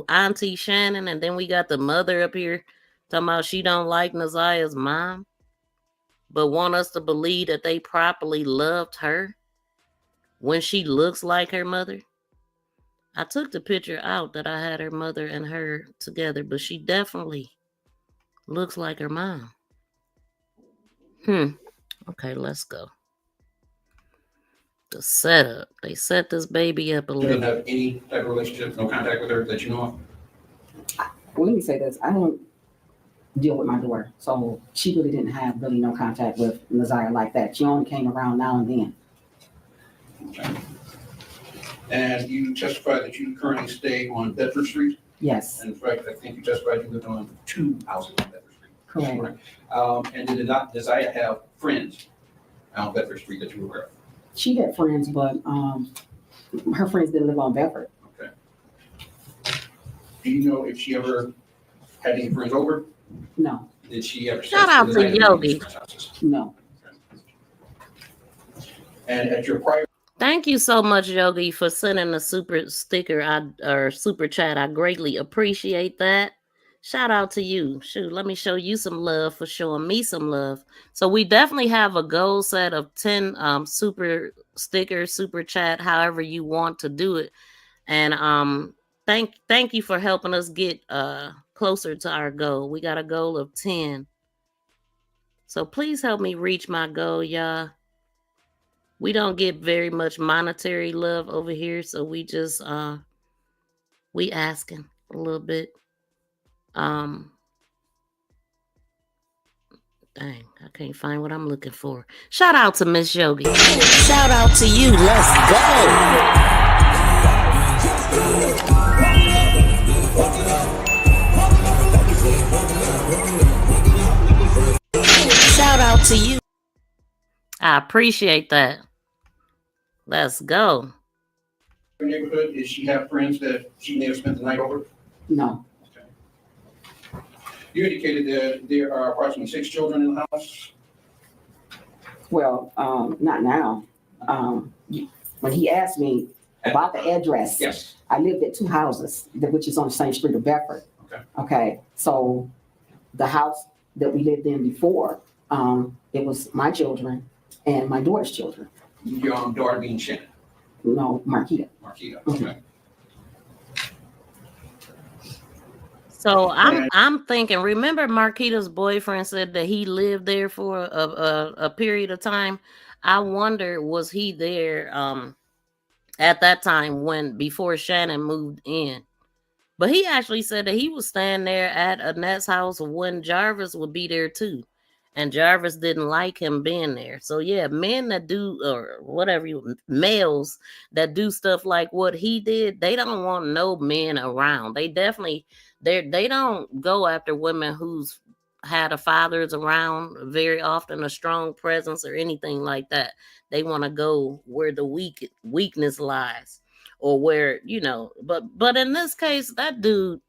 Auntie Shannon, and then we got the mother up here talking about she don't like ZIYAH's mom, but want us to believe that they properly loved her when she looks like her mother. I took the picture out that I had her mother and her together, but she definitely looks like her mom. Okay, let's go. The setup. They set this baby up a little. You don't have any type of relationship, no contact with her that you know of? Well, let me say this. I don't deal with my daughter. So she really didn't have no contact with ZIYAH like that. She only came around now and then. Okay. And you testified that you currently stay on Bedford Street? Yes. In fact, I think you testified you lived on 2 houses on Bedford Street. Correct. And did ZIYAH have friends on Bedford Street that you were aware of? She had friends, but her friends didn't live on Bedford. Okay. Do you know if she ever had any friends over? No. Did she ever? Shout out to Yogi. No. And at your prior. Thank you so much, Yogi, for sending a super sticker or super chat. I greatly appreciate that. Shout out to you. Shoot, let me show you some love for showing me some love. So we definitely have a goal set of 10 super stickers, super chat, however you want to do it. And thank you for helping us get closer to our goal. We got a goal of 10. So please help me reach my goal, y'all. We don't get very much monetary love over here, so we just we asking a little bit. Dang, I can't find what I'm looking for. Shout out to Miss Yogi. Shout out to you. Let's go. Shout out to you. I appreciate that. Let's go. Her neighborhood, does she have friends that she may have spent the night over? No. You indicated that there are approximately 6 children in the house. Well, not now. When he asked me about the address, Yes. I lived at 2 houses, which is on the same street of Bedford. Okay. Okay, so the house that we lived in before, it was my children and my daughter's children. Your daughter being Shannon. No, Marquita. Marquita. Mm-hmm. Okay. So I'm thinking. Remember, Marquita's boyfriend said that he lived there for a period of time. I wonder, was he there at that time before Shannon moved in? But he actually said that he was staying there at Annette's house when Jarvis would be there too. And Jarvis didn't like him being there. So yeah, men that do, or whatever, males that do stuff like what he did, they don't want no men around. They definitely, they don't go after women who's had a fathers around very often, a strong presence or anything like that. They want to go where the weakness lies. Or where, but in this case, that dude,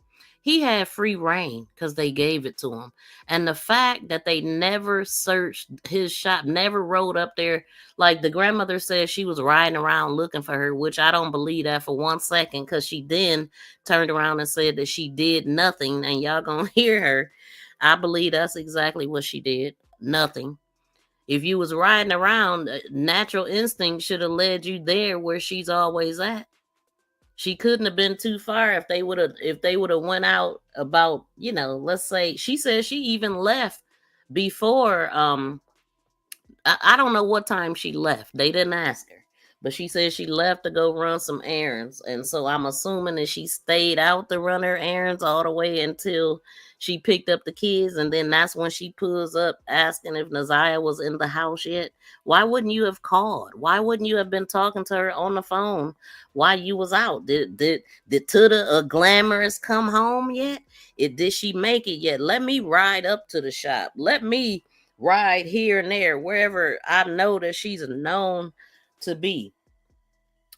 he had free reign because they gave it to him. And the fact that they never searched his shop, never rode up there, like the grandmother said she was riding around looking for her, which I don't believe that for 1 second, because she then turned around and said that she did nothing, and y'all gonna hear her. I believe that's exactly what she did. Nothing. If you was riding around, natural instinct should have led you there where she's always at. She couldn't have been too far if they would have went out about, let's say, she said she even left before I don't know what time she left. They didn't ask her. But she said she left to go run some errands. And so I'm assuming that she stayed out to run her errands all the way until she picked up the kids. And then that's when she pulls up asking if ZIYAH was in the house yet. Why wouldn't you have called? Why wouldn't you have been talking to her on the phone while you was out? Did Tuda Glamorous come home yet? Did she make it yet? Let me ride up to the shop. Let me ride here and there, wherever I know that she's known to be.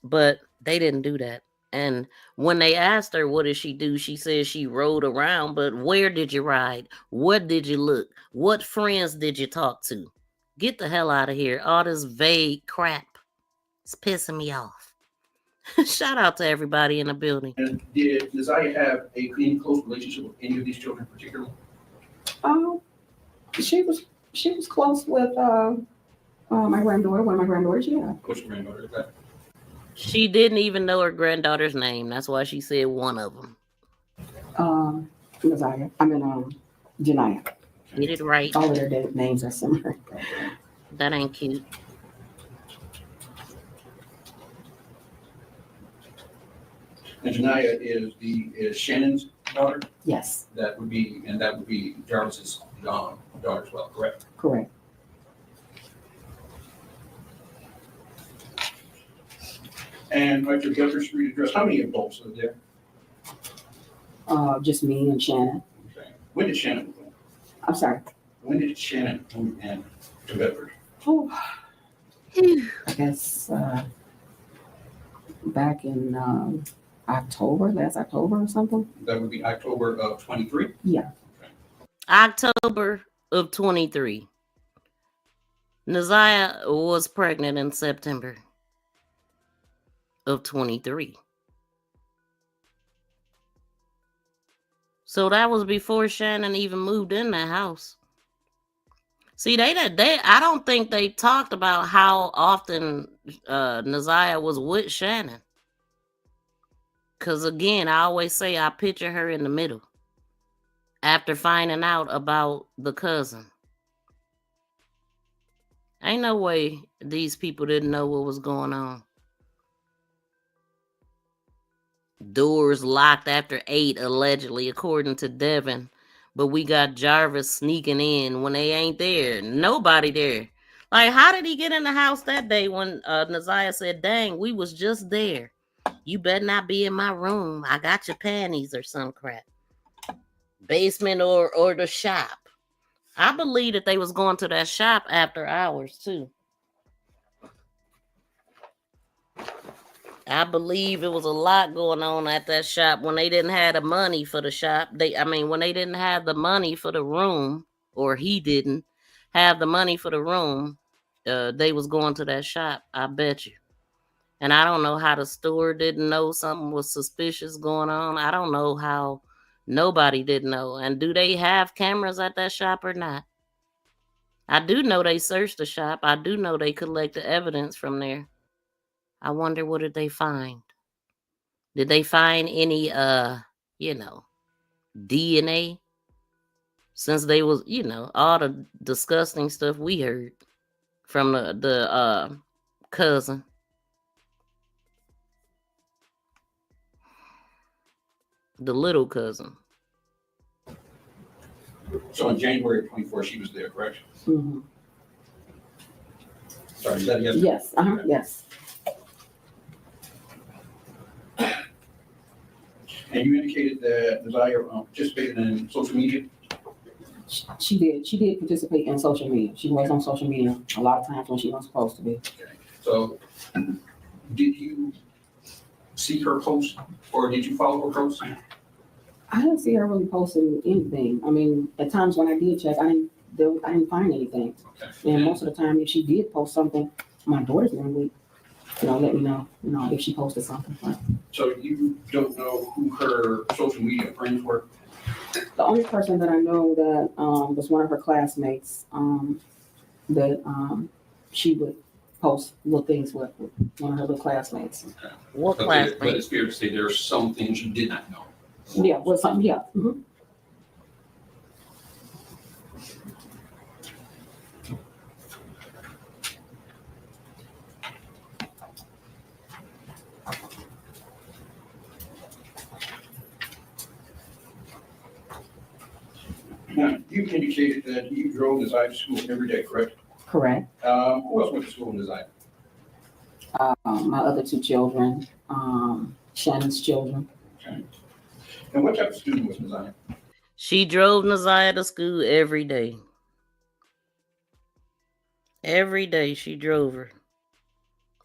But they didn't do that. And when they asked her what did she do, she said she rode around. But where did you ride? What did you look? What friends did you talk to? Get the hell out of here. All this vague crap. It's pissing me off. Shout out to everybody in the building. And did ZIYAH have any close relationship with any of these children in particular? She was close with my granddaughter, one of my granddaughters, yeah. Which granddaughter is that? She didn't even know her granddaughter's name. That's why she said one of them. Janiyah. Get it right. All of their names are similar. That ain't cute. And Janiyah is Shannon's daughter? Yes. That would be Jarvis's daughter as well, correct? Correct. And at your Bedford Street address, how many adults live there? Just me and Shannon. Okay. When did Shannon move in? I'm sorry. When did Shannon move in to Bedford? Oh, I guess back in last October or something. That would be October of 23? Yeah. Okay. October of 23. ZIYAH was pregnant in September of 23. So that was before Shannon even moved in that house. See, they I don't think they talked about how often ZIYAH was with Shannon. Because again, I always say I picture her in the middle after finding out about the cousin. Ain't no way these people didn't know what was going on. Doors locked after 8, allegedly, according to Devin. But we got Jarvis sneaking in when they ain't there. Nobody there. Like, how did he get in the house that day when ZIYAH said, dang, we was just there. You better not be in my room. I got your panties or some crap. Basement or the shop. I believe that they was going to that shop after hours, too. I believe it was a lot going on at that shop when they didn't have the money for the shop. When they didn't have the money for the room, or he didn't have the money for the room, they was going to that shop. I bet you. And I don't know how the steward didn't know something was suspicious going on. I don't know how nobody didn't know. And do they have cameras at that shop or not? I do know they searched the shop. I do know they collected evidence from there. I wonder, what did they find? Did they find any, DNA? Since they was, all the disgusting stuff we heard from the cousin. The little cousin. So on January 24th, she was there, correct? Mm-hmm. Sorry, is that a yes? Yes, yes. And you indicated that ZIYAH participated in social media? She did participate in social media. She was on social media a lot of times when she wasn't supposed to be. Okay. So did you see her post, or did you follow her post? I didn't see her really posting anything. I mean, at times when I did check, I didn't find anything. Okay. And most of the time, if she did post something, my daughter's one would, let me know, if she posted something. So you don't know who her social media friends were? The only person that I know that was one of her classmates that she would post little things with one of her little classmates. Okay. What classmate? But it's fair to say there are some things you did not know. Yeah, well, something, yeah. Mm-hmm. Now, you indicated that you drove ZIYAH to school every day, correct? Correct. Who else went to school in ZIYAH? My other two children, Shannon's children. Okay. And what type of student was ZIYAH? She drove ZIYAH to school every day. Every day she drove her.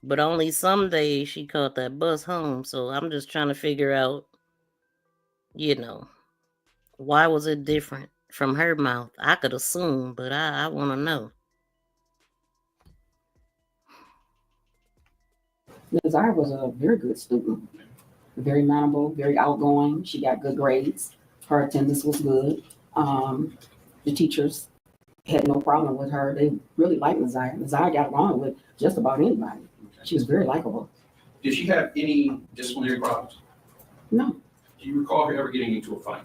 But only some days she caught that bus home. So I'm just trying to figure out, why was it different from her mouth? I could assume, but I want to know. ZIYAH was a very good student. Very mannerable, very outgoing. She got good grades. Her attendance was good. The teachers had no problem with her. They really liked ZIYAH. ZIYAH got along with just about anybody. She was very likable. Did she have any disciplinary problems? No. Do you recall her ever getting into a fight?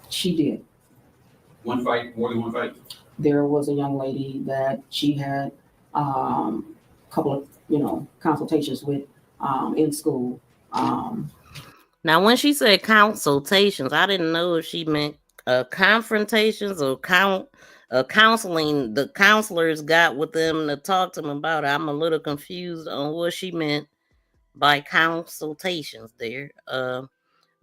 She did. One fight, more than one fight? There was a young lady that she had a couple of, consultations with in school. Now, when she said consultations, I didn't know if she meant confrontations or counseling. The counselors got with them to talk to them about it. I'm a little confused on what she meant by consultations there.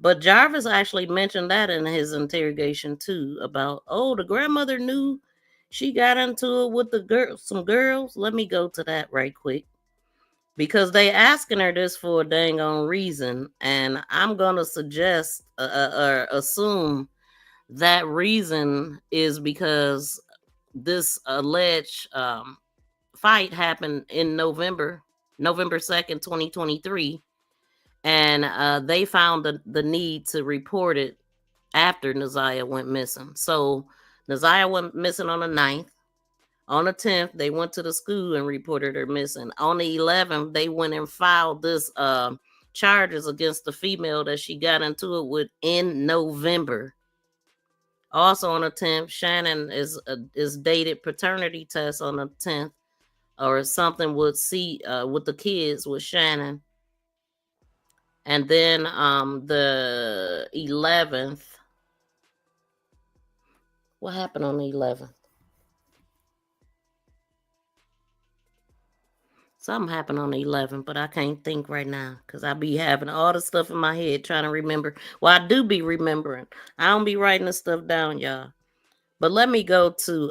But Jarvis actually mentioned that in his interrogation too, about, the grandmother knew she got into it with some girls. Let me go to that right quick, because they asking her this for a dang on reason, and I'm gonna suggest or assume that reason is because this alleged fight happened in November 2nd, 2023. And they found the need to report it after ZIYAH went missing. So ZIYAH went missing on the 9th. On the 10th, they went to the school and reported her missing. On the 11th, they went and filed this charges against the female that she got into it with in November. Also on the 10th, Shannon is dated paternity test on the 10th, or something with the kids with Shannon. And then the 11th, what happened on the 11th? Something happened on the 11th, but I can't think right now because I be having all the stuff in my head trying to remember. Well, I do be remembering. I don't be writing this stuff down, y'all. But let me go to,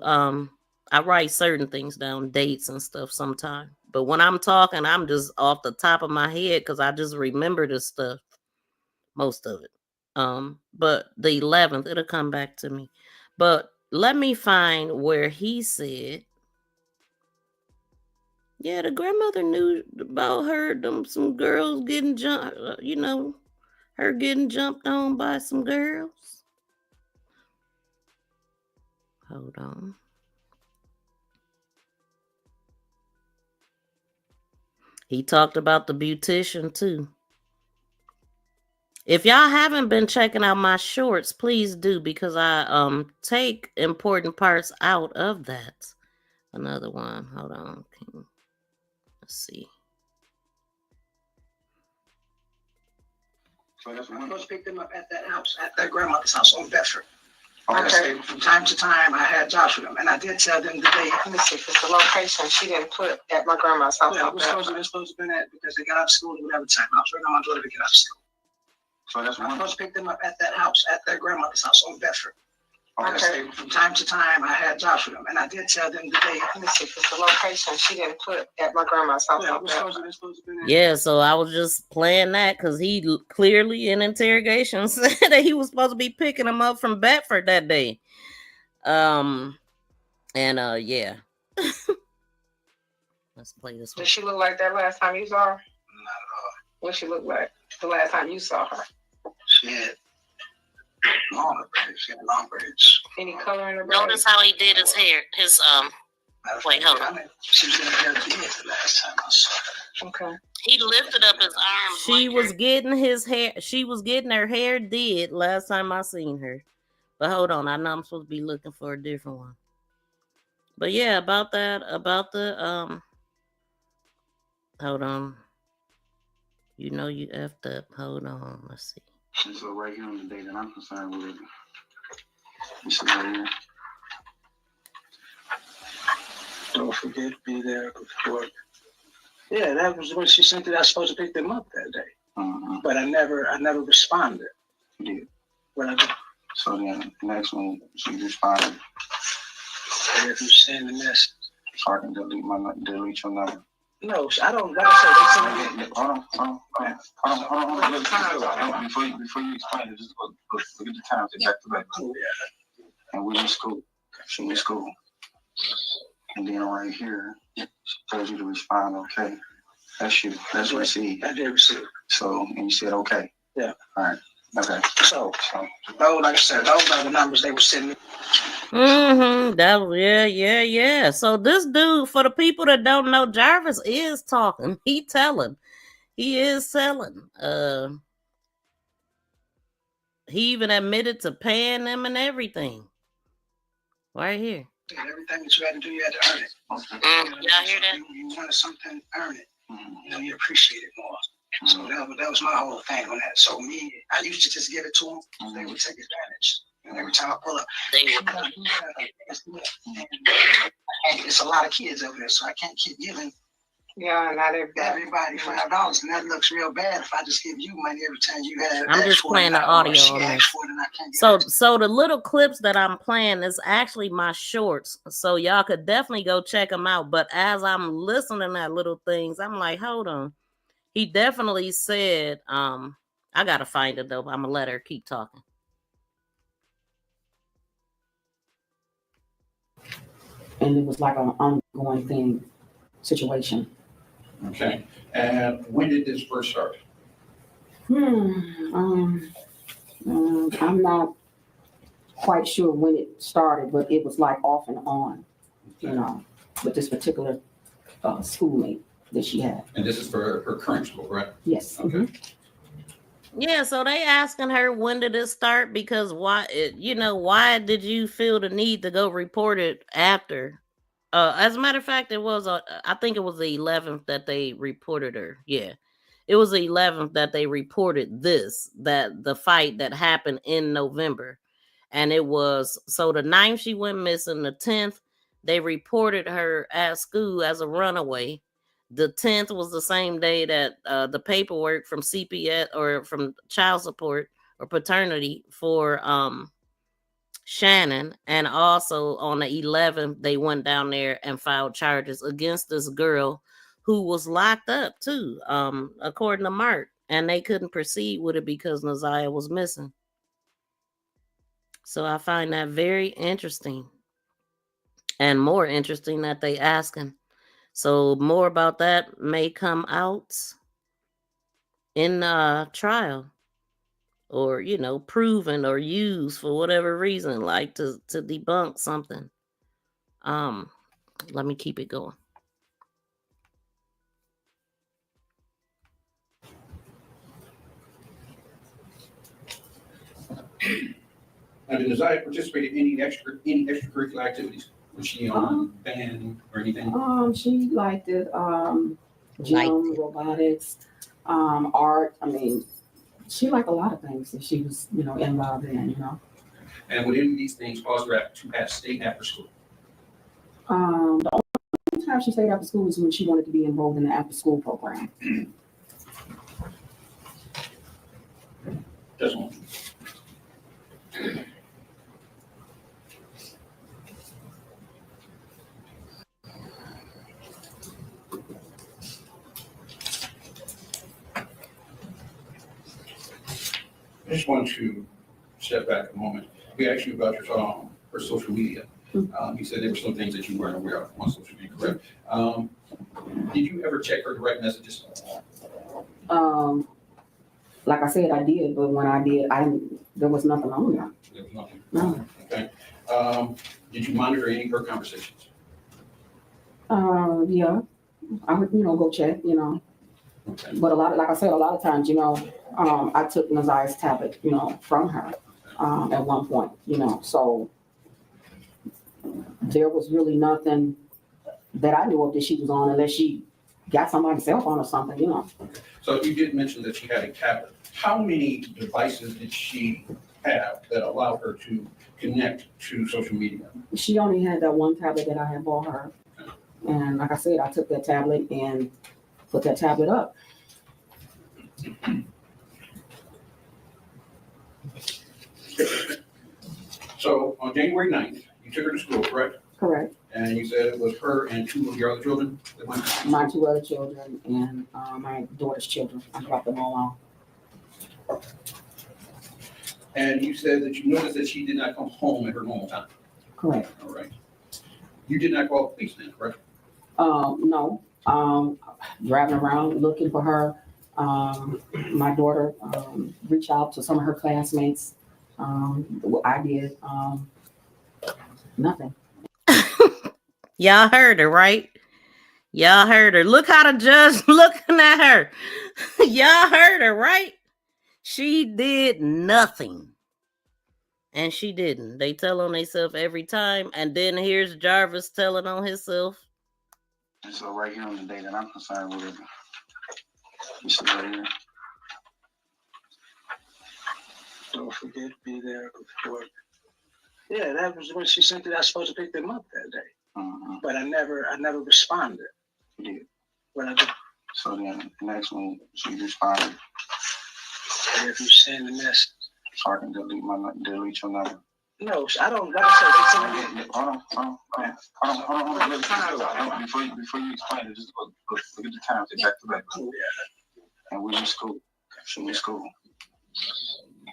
I write certain things down, dates and stuff sometimes. But when I'm talking, I'm just off the top of my head because I just remember this stuff, most of it. But the 11th, it'll come back to me. But let me find where he said, yeah, the grandmother knew about her, some girls getting jumped, her getting jumped on by some girls. Hold on. He talked about the beautician too. If y'all haven't been checking out my shorts, please do, because I take important parts out of that. Another one. Hold on. Let's see. So that's when I first picked them up at that house, at that grandmother's house on Bedford. Okay. From time to time, I had Josh with them, and I did tell them the day. Let me see, because the location she didn't put at my grandma's house. Yeah, they're supposed to be at because they got out of school at whatever time. I was waiting on my daughter to get out of school. So that's when I first picked them up at that house, at their grandmother's house on Bedford. Okay. From time to time, I had Josh with them, and I did tell them the day. Let me see, because the location she didn't put at my grandma's house. Yeah, they're supposed to be yeah, so I was just playing that because he clearly in interrogation said that he was supposed to be picking him up from Bedford that day. Yeah. Let's play this one. Did she look like that last time you saw her? Not at all. What she looked like the last time you saw her? She had long braids. She had long braids. Any color in her braids? Notice how he did his hair. Wait, hold on. She was getting her hair did the last time I saw her. Okay. He lifted up his arms. She was getting his hair. She was getting her hair did last time I seen her. But hold on, I know I'm supposed to be looking for a different one. But yeah, about the hold on. You know you effed up. Hold on, let's see. So right here on the day that I'm concerned with, you see right here. Don't forget to be there before. Yeah, that was when she sent it. I was supposed to pick them up that day, but I never responded. You did. What I did. So then the next one, she responded. If you send the message, so I can delete your number. No, I don't. Like I said, hold on. Before you explain it, just look at the times back to back. And we in school. She in school. And then right here, she tells you to respond, okay. That's you. That's receive. I did receive. So, and you said, okay. Yeah. All right. Okay. So those, like I said, those are the numbers they were sending me. That was, yeah. So this dude, for the people that don't know, Jarvis is talking. He telling. He is telling. He even admitted to paying them and everything. Right here. Everything that you had to do, you had to earn it. Y'all hear that? You wanted something, earn it. You know, you appreciate it more. So that was my whole thing on that. So me, I used to just give it to them. They would take advantage. And every time I pull up, it's a lot of kids over there, so I can't keep giving. Yeah, not everybody $5, and that looks real bad if I just give you money every time you have. I'm just playing the audio on this. So the little clips that I'm playing is actually my shorts, so y'all could definitely go check them out. But as I'm listening to little things, I'm like, hold on. He definitely said, I gotta find it though. I'm gonna let her keep talking. And it was like an ongoing situation. Okay. And when did this first start? I'm not quite sure when it started, but it was like off and on, you know, with this particular schoolmate that she had. And this is for her current school, right? Yes. Okay. Mm-hmm. Yeah, so they asking her when did it start, because why did you feel the need to go report it after? As a matter of fact, it was I think it was the 11th that they reported her. Yeah. It was the 11th that they reported that the fight that happened in November. And it was, so the 9th she went missing, the 10th they reported her at school as a runaway. The 10th was the same day that the paperwork from CPS or from child support or paternity for Shannon, and also on the 11th they went down there and filed charges against this girl who was locked up too, according to Mark, and they couldn't proceed with it because ZIYAH was missing. So I find that very interesting, and more interesting that they asking. So more about that may come out in trial, or proven or used for whatever reason, like to debunk something. Let me keep it going. Now, did ZIYAH participate in any extracurricular activities? Was she on band or anything? She liked it. Gym, robotics, art. I mean, she liked a lot of things that she was, involved in, And would any of these things cause her to have stayed after school? The only time she stayed after school was when she wanted to be involved in the after school program. Just one. I just want to step back a moment. We asked you about her social media. You said there were some things that you weren't aware of on social media, correct? Did you ever check her direct messages? Like I said, I did, but when I did, there was nothing on there. There was nothing. No. Okay. Did you monitor any of her conversations? Yeah, I would, go check, Okay. But a lot of times, I took ZIYAH's tablet, from her, at one point, so there was really nothing that I knew of that she was on, unless she got somebody's cell phone or something, So you did mention that she had a tablet. How many devices did she have that allowed her to connect to social media? She only had that one tablet that I had bought her. And like I said, I took that tablet and put that tablet up. So on January 9th, you took her to school, correct? Correct. And you said it was her and two of your other children that went to school? My two other children and my daughter's children. I dropped them all off. And you said that you noticed that she did not come home at her normal time. Correct. All right. You did not call the police then, correct? No. Driving around looking for her. My daughter reached out to some of her classmates. I did. Nothing. Y'all heard her, right? Y'all heard her. Look how the judge looking at her. Y'all heard her, right? She did nothing. And she didn't. They tell on themselves every time. And then here's Jarvis telling on himself. And so right here on the day that I'm concerned with, you see right here. Don't forget to be there before. Yeah, that was when she sent it. I was supposed to pick them up that day. Mm-hmm. But I never responded. Yeah. What I did. So then the next one, she responded. And if you send a message, so I can delete your number. No, I don't. Like I said, they hold on. Before you explain it, just look at the time. Back to back. Yeah. And we in school. She in school.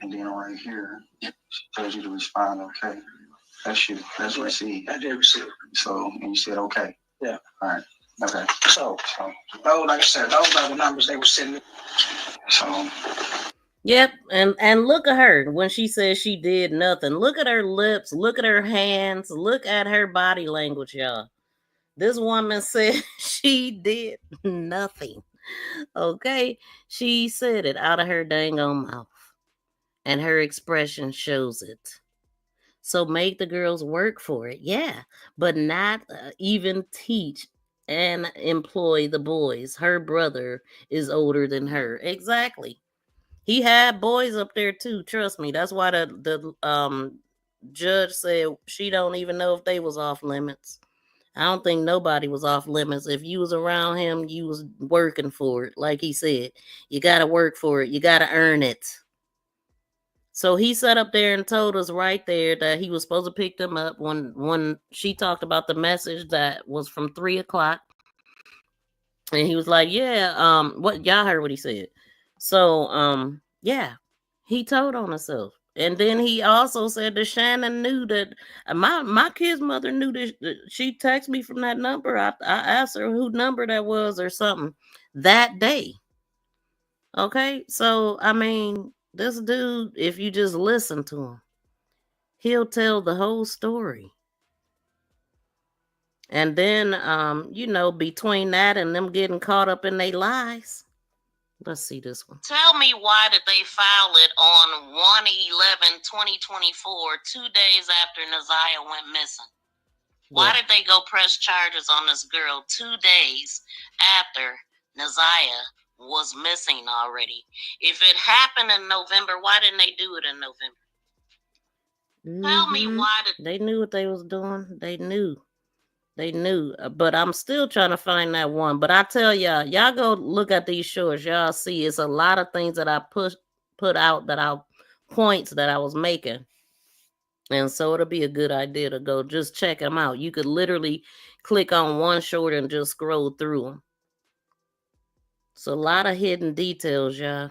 And then right here, she tells you to respond. Okay. That's you. That's received. I did receive. So, and you said okay. Yeah. All right. Okay. So those, like I said, those are the numbers they were sending. So. Yep, and look at her when she says she did nothing. Look at her lips, look at her hands, look at her body language, y'all. This woman said she did nothing. Okay, she said it out of her dang on mouth, and her expression shows it. So make the girls work for it, yeah, but not even teach and employ the boys. Her brother is older than her. Exactly. He had boys up there too. Trust me. That's why the judge said she don't even know if they was off limits. I don't think nobody was off limits. If you was around him, you was working for it. Like he said, you got to work for it. You got to earn it. So he sat up there and told us right there that he was supposed to pick them up when she talked about the message that was from 3:00. And he was like, yeah, what y'all heard what he said. So, yeah, he told on himself. And then he also said that Shannon knew that my kid's mother knew that she texted me from that number. I asked her who number that was or something that day. Okay, so I mean, this dude, if you just listen to him, he'll tell the whole story. And then, between that and them getting caught up in their lies. Let's see this one. Tell me, why did they file it on 1/11/2024, 2 days after ZIYAH went missing? Why did they go press charges on this girl 2 days after ZIYAH was missing already? If it happened in November, why didn't they do it in November? Tell me why they knew what they was doing. They knew, but I'm still trying to find that one. But I tell y'all go look at these shorts. Y'all see it's a lot of things that I put out points that I was making. And so it'll be a good idea to go just check them out. You could literally click on one short and just scroll through them. It's a lot of hidden details, y'all.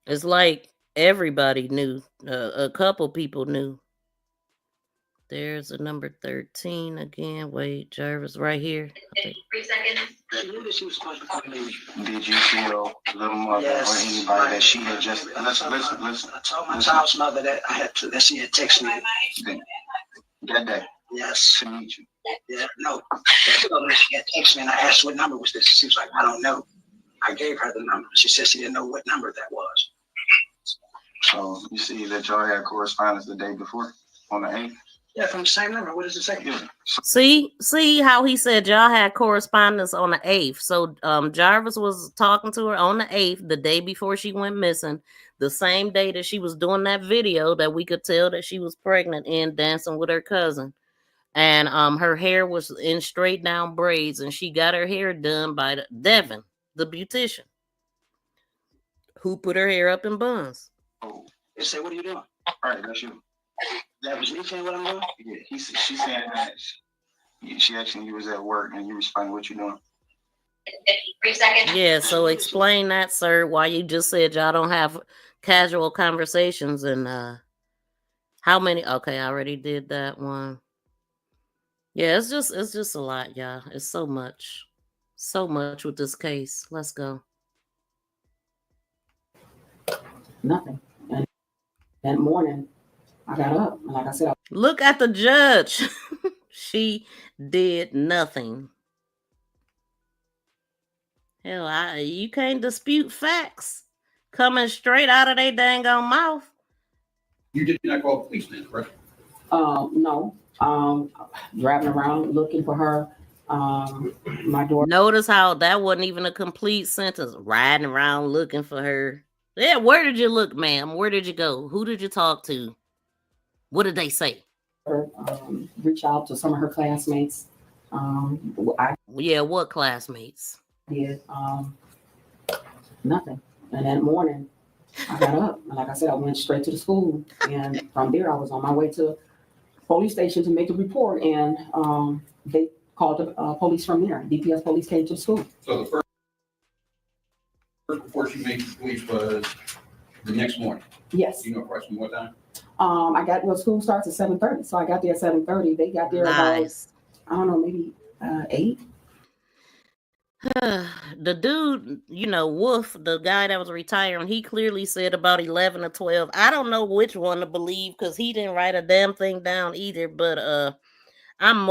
It's like everybody knew. A couple people knew. There's a number 13 again. Wait, Jarvis, right here. 3 seconds. Did you feel little mother or anybody that she had just listen? I told my child's mother that that she had texted me that day. Yes. To meet you. Yeah, no. She had texted me and I asked what number was this. She was like, I don't know. I gave her the number. She said she didn't know what number that was. So you see that y'all had correspondence the day before on the 8th? Yeah, from the same number. What does it say? See how he said y'all had correspondence on the 8th. So Jarvis was talking to her on the 8th, the day before she went missing, the same day that she was doing that video that we could tell that she was pregnant in, dancing with her cousin. And her hair was in straight down braids, and she got her hair done by Devin, the beautician, who put her hair up in buns. Oh, they say, what are you doing? All right, that's you. That was me saying what I'm doing? Yeah, she's saying that she actually, you was at work and you responded, what you doing? 3 seconds. Yeah, so explain that, sir, why you just said y'all don't have casual conversations. And how many? Okay, I already did that one. Yeah, it's just a lot, y'all. It's so much with this case. Let's go. Nothing. And that morning, I got up, and like I said, look at the judge. She did nothing. Hell, you can't dispute facts coming straight out of their dang on mouth. You did not call the police then, correct? No. Driving around looking for her. My daughter. Notice how that wasn't even a complete sentence. Riding around looking for her. Yeah, where did you look, ma'am? Where did you go? Who did you talk to? What did they say? Reach out to some of her classmates. What classmates? Did nothing. And that morning, I got up, and like I said, I went straight to the school, and from there, I was on my way to the police station to make a report, and they called the police from there. DPS police came to the school. So the first report you made to the police was the next morning? Yes. You know approximately what time? School starts at 7:30, so I got there at 7:30. They got there about, I don't know, maybe 8. The dude, Wolf, the guy that was retiring, he clearly said about 11 or 12. I don't know which one to believe because he didn't write a damn thing down either. But I'm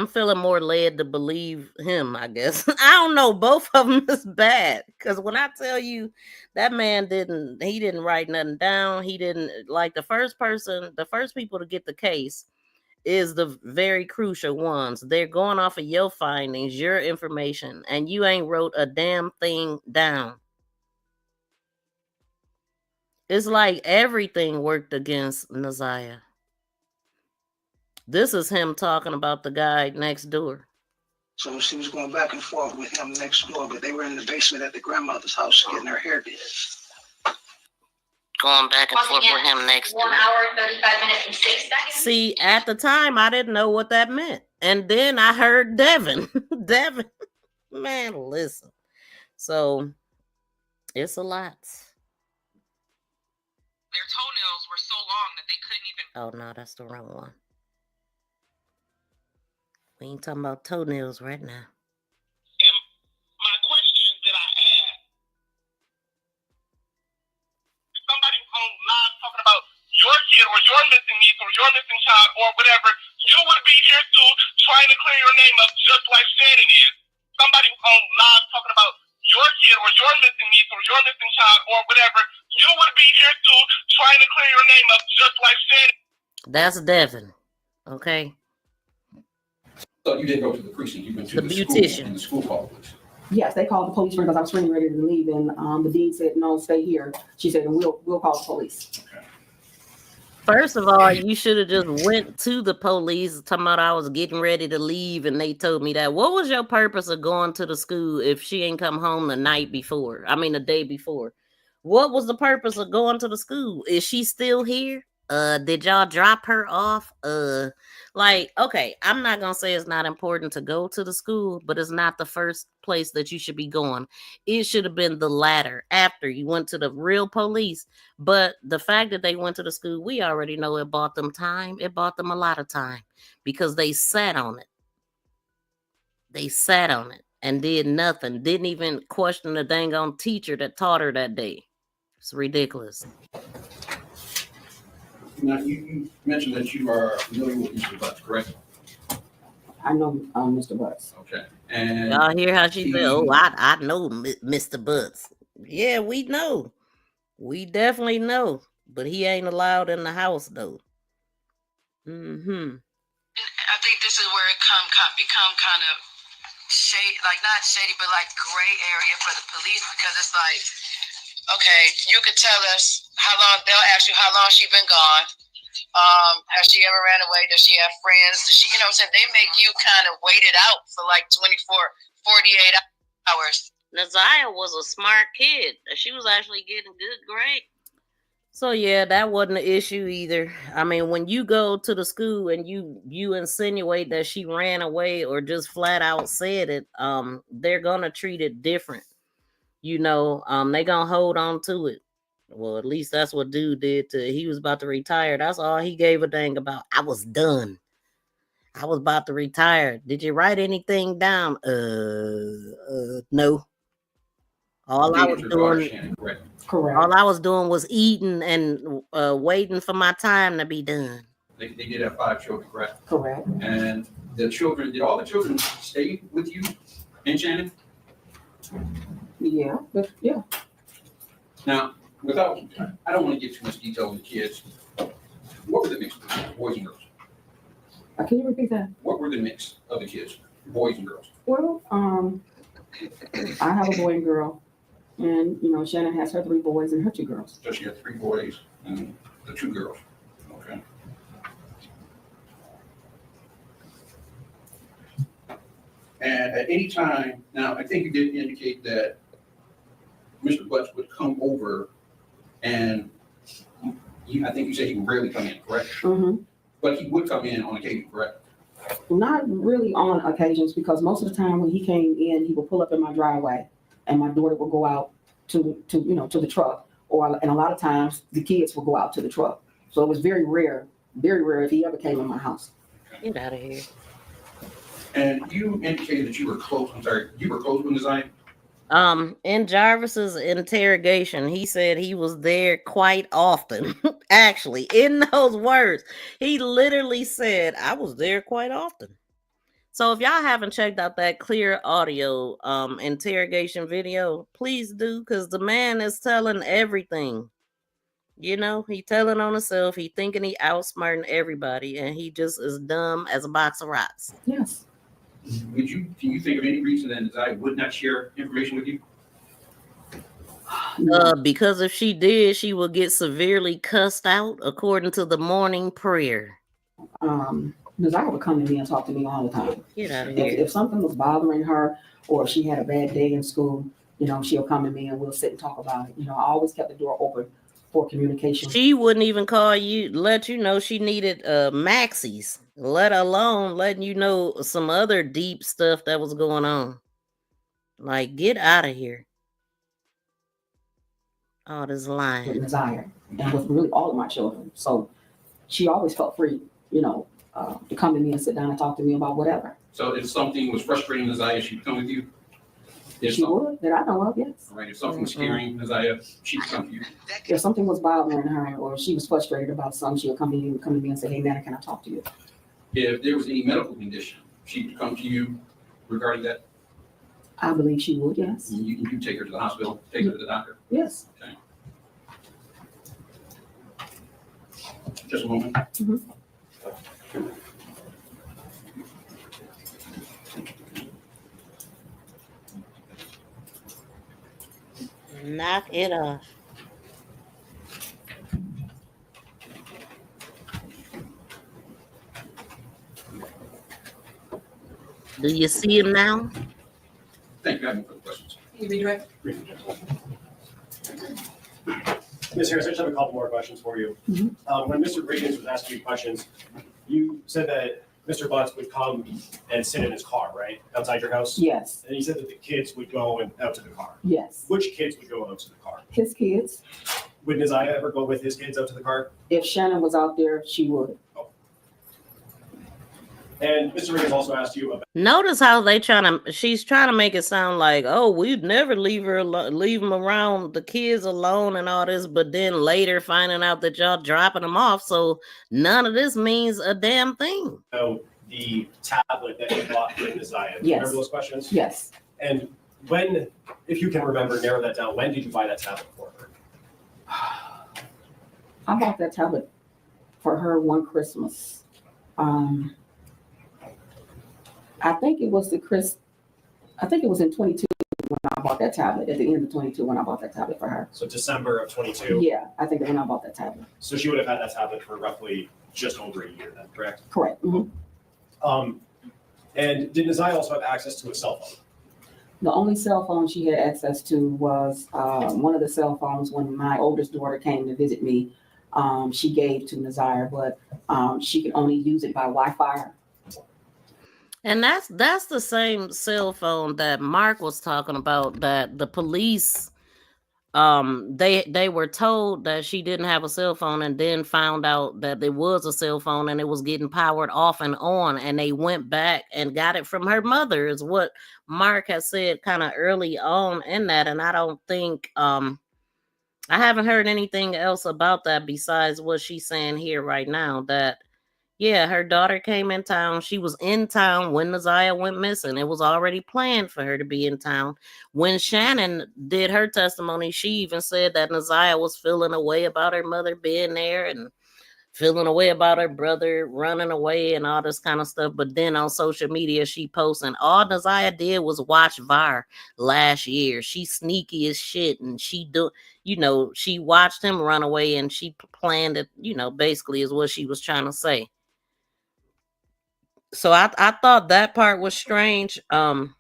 feeling more led to believe him, I guess. I don't know. Both of them is bad. Because when I tell you that man he didn't write nothing down. He didn't, like, the first people to get the case is the very crucial ones. They're going off of your findings, your information, and you ain't wrote a damn thing down. It's like everything worked against ZIYAH. This is him talking about the guy next door. So she was going back and forth with him next door, but they were in the basement at the grandmother's house getting her hair did. Going back and forth with him next door. 1 hour, 35 minutes, and 6 seconds. See, at the time, I didn't know what that meant. And then I heard Devin. Devin. Man, listen. So, it's a lot. Their toenails were so long that they couldn't even... Oh, no, that's the wrong one. We ain't talking about toenails right now. And my question that I asked, somebody on live talking about your kid or your missing niece or your missing child or whatever, you would be here too trying to clear your name up just like Shannon is. Somebody on live talking about your kid or your missing niece or your missing child or whatever, you would be here too trying to clear your name up just like Shannon. That's Devin. Okay. So you didn't go to the precinct, you went to the beautician. School, and the school called the police. Yes, they called the police because I was getting ready to leave, and the dean said, "No, stay here." She said, "And we'll call the police." Okay. First of all, you should have just went to the police talking about I was getting ready to leave and they told me that. What was your purpose of going to the school if she ain't come home the day before? What was the purpose of going to the school? Is she still here? Did y'all drop her off? Okay, I'm not gonna say it's not important to go to the school, but it's not the first place that you should be going. It should have been the latter after you went to the real police. But the fact that they went to the school, we already know it bought them time. It bought them a lot of time because they sat on it. They sat on it and did nothing. Didn't even question the dang on teacher that taught her that day. It's ridiculous. Now, you mentioned that you are familiar with Mr. Butts, correct? I know Mr. Butts. Okay. And y'all hear how she said, "Oh, I know Mr. Butts." Yeah, we know. We definitely know. But he ain't allowed in the house, though. I think this is where it become kind of shady, like not shady, but like gray area for the police, because it's like, okay, you could tell us how long, they'll ask you how long she been gone. Has she ever ran away? Does she have friends? Does she, what I'm saying? They make you kind of wait it out for like 48 hours. ZIYAH was a smart kid. She was actually getting good grades. So yeah, that wasn't an issue either. I mean, when you go to the school and you insinuate that she ran away or just flat out said it, they're gonna treat it different. They gonna hold on to it. Well, at least that's what dude did. He was about to retire. That's all he gave a dang about. I was done. I was about to retire. Did you write anything down? No. All I was doing, correct. All I was doing was eating and waiting for my time to be done. They did have 5 children, correct? Correct. And did all the children stay with you and Shannon? Yeah, but yeah. Now, I don't want to get too much detail on the kids. What were the mix of boys and girls? Can you repeat that? What were the mix of the kids, boys and girls? Well, I have a boy and girl, and Shannon has her 3 boys and her 2 girls. So she had 3 boys and the 2 girls. Okay. And at any time, now I think you did indicate that Mr. Butts would come over, and I think you said he would rarely come in, correct? Mm-hmm. But he would come in on occasion, correct? Not really on occasions, because most of the time when he came in, he would pull up in my driveway, and my daughter would go out to the truck, and a lot of times the kids would go out to the truck. So it was very rare if he ever came in my house. Get out of here. And you indicated that you were close. I'm sorry, you were close with Neziah? In Jarvis's interrogation, he said he was there quite often. Actually, in those words, he literally said, I was there quite often. So if y'all haven't checked out that clear audio interrogation video, please do, because the man is telling everything. You know, he telling on himself, he thinking he outsmarting everybody, and he just is dumb as a box of rocks. Yes. Do you think of any reason that Neziah would not share information with you? Because if she did, she would get severely cussed out according to the morning prayer. Neziah would come to me and talk to me all the time. Get out of here. If something was bothering her or if she had a bad day in school, you know, she'll come to me and we'll sit and talk about it. You know, I always kept the door open for communication. She wouldn't even call you, let you know she needed maxis, let alone letting you know some other deep stuff that was going on. Like, get out of here. Oh, this lying. With Neziah and with really all of my children. So she always felt free, you know, to come to me and sit down and talk to me about whatever. So if something was frustrating Neziah, she'd come with you? She would, that I know of, yes. All right, if something was scaring Neziah, she'd come to you. If something was bothering her or she was frustrated about something, she'll come to me and say, hey, Nana, can I talk to you? If there was any medical condition, she'd come to you regarding that? I believe she would, yes. And you take her to the hospital, take her to the doctor? Yes. Okay. Just a moment. Mm-hmm. Knock it off. Do you see him now? Thank you. I have no further questions. You redirect? Ms. Harris, I just have a couple more questions for you. Mm-hmm. When Mr. Riggins was asking you questions, you said that Mr. Butts would come and sit in his car, right? Outside your house? Yes. And you said that the kids would go out to the car. Yes. Which kids would go out to the car? His kids. Would Neziah ever go with his kids out to the car? If Shannon was out there, she would. And Mr. Riggins also asked you about. Notice how she's trying to make it sound like, oh, we'd never leave them around the kids alone and all this, but then later finding out that y'all dropping them off. So none of this means a damn thing. Oh, the tablet that you bought with Neziah. Do you Yes. remember those questions? Yes. And when, if you can remember, narrow that down, when did you buy that tablet for her? I bought that tablet for her one Christmas. I think it was in 22 when I bought that tablet, at the end of 22 when I bought that tablet for her. So December of 22. Yeah, I think when I bought that tablet. So she would have had that tablet for roughly just over a year then, correct? Correct. Mm-hmm. And did Neziah also have access to a cell phone? The only cell phone she had access to was one of the cell phones when my oldest daughter came to visit me. She gave to Neziah, but she could only use it by Wi-Fi. And that's the same cell phone that Mark was talking about, that the police they were told that she didn't have a cell phone and then found out that there was a cell phone and it was getting powered off and on, and they went back and got it from her mother, is what Mark has said kind of early on in that. And I don't think I haven't heard anything else about that besides what she's saying here right now, that yeah, her daughter came in town. She was in town when Neziah went missing. It was already planned for her to be in town. When Shannon did her testimony, she even said that Neziah was feeling a way about her mother being there and feeling a way about her brother running away and all this kind of stuff. But then on social media, she posted, all Neziah did was watch VAR last year. She sneaky as shit, and she watched him run away and she planned it, basically is what she was trying to say. So I thought that part was strange. On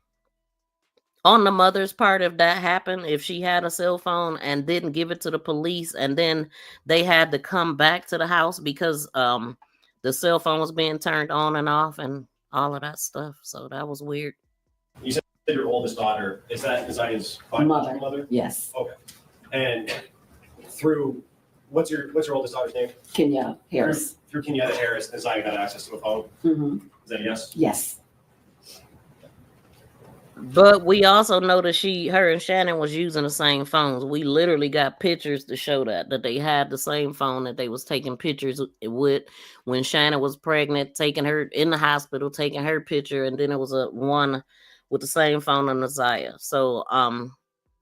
the mother's part, if that happened, if she had a cell phone and didn't give it to the police, and then they had to come back to the house because the cell phone was being turned on and off and all of that stuff. So that was weird. You said your oldest daughter, is that Neziah's biological mother? Yes. Okay. And through what's your oldest daughter's name? Kenya Harris. Through Kenyatta Harris, Neziah got access to a phone. Mm-hmm. Is that a yes? Yes. But we also know that her and Shannon was using the same phones. We literally got pictures to show that they had the same phone that they was taking pictures with when Shannon was pregnant, taking her in the hospital, taking her picture, and then it was a one with the same phone on ZIYAH. So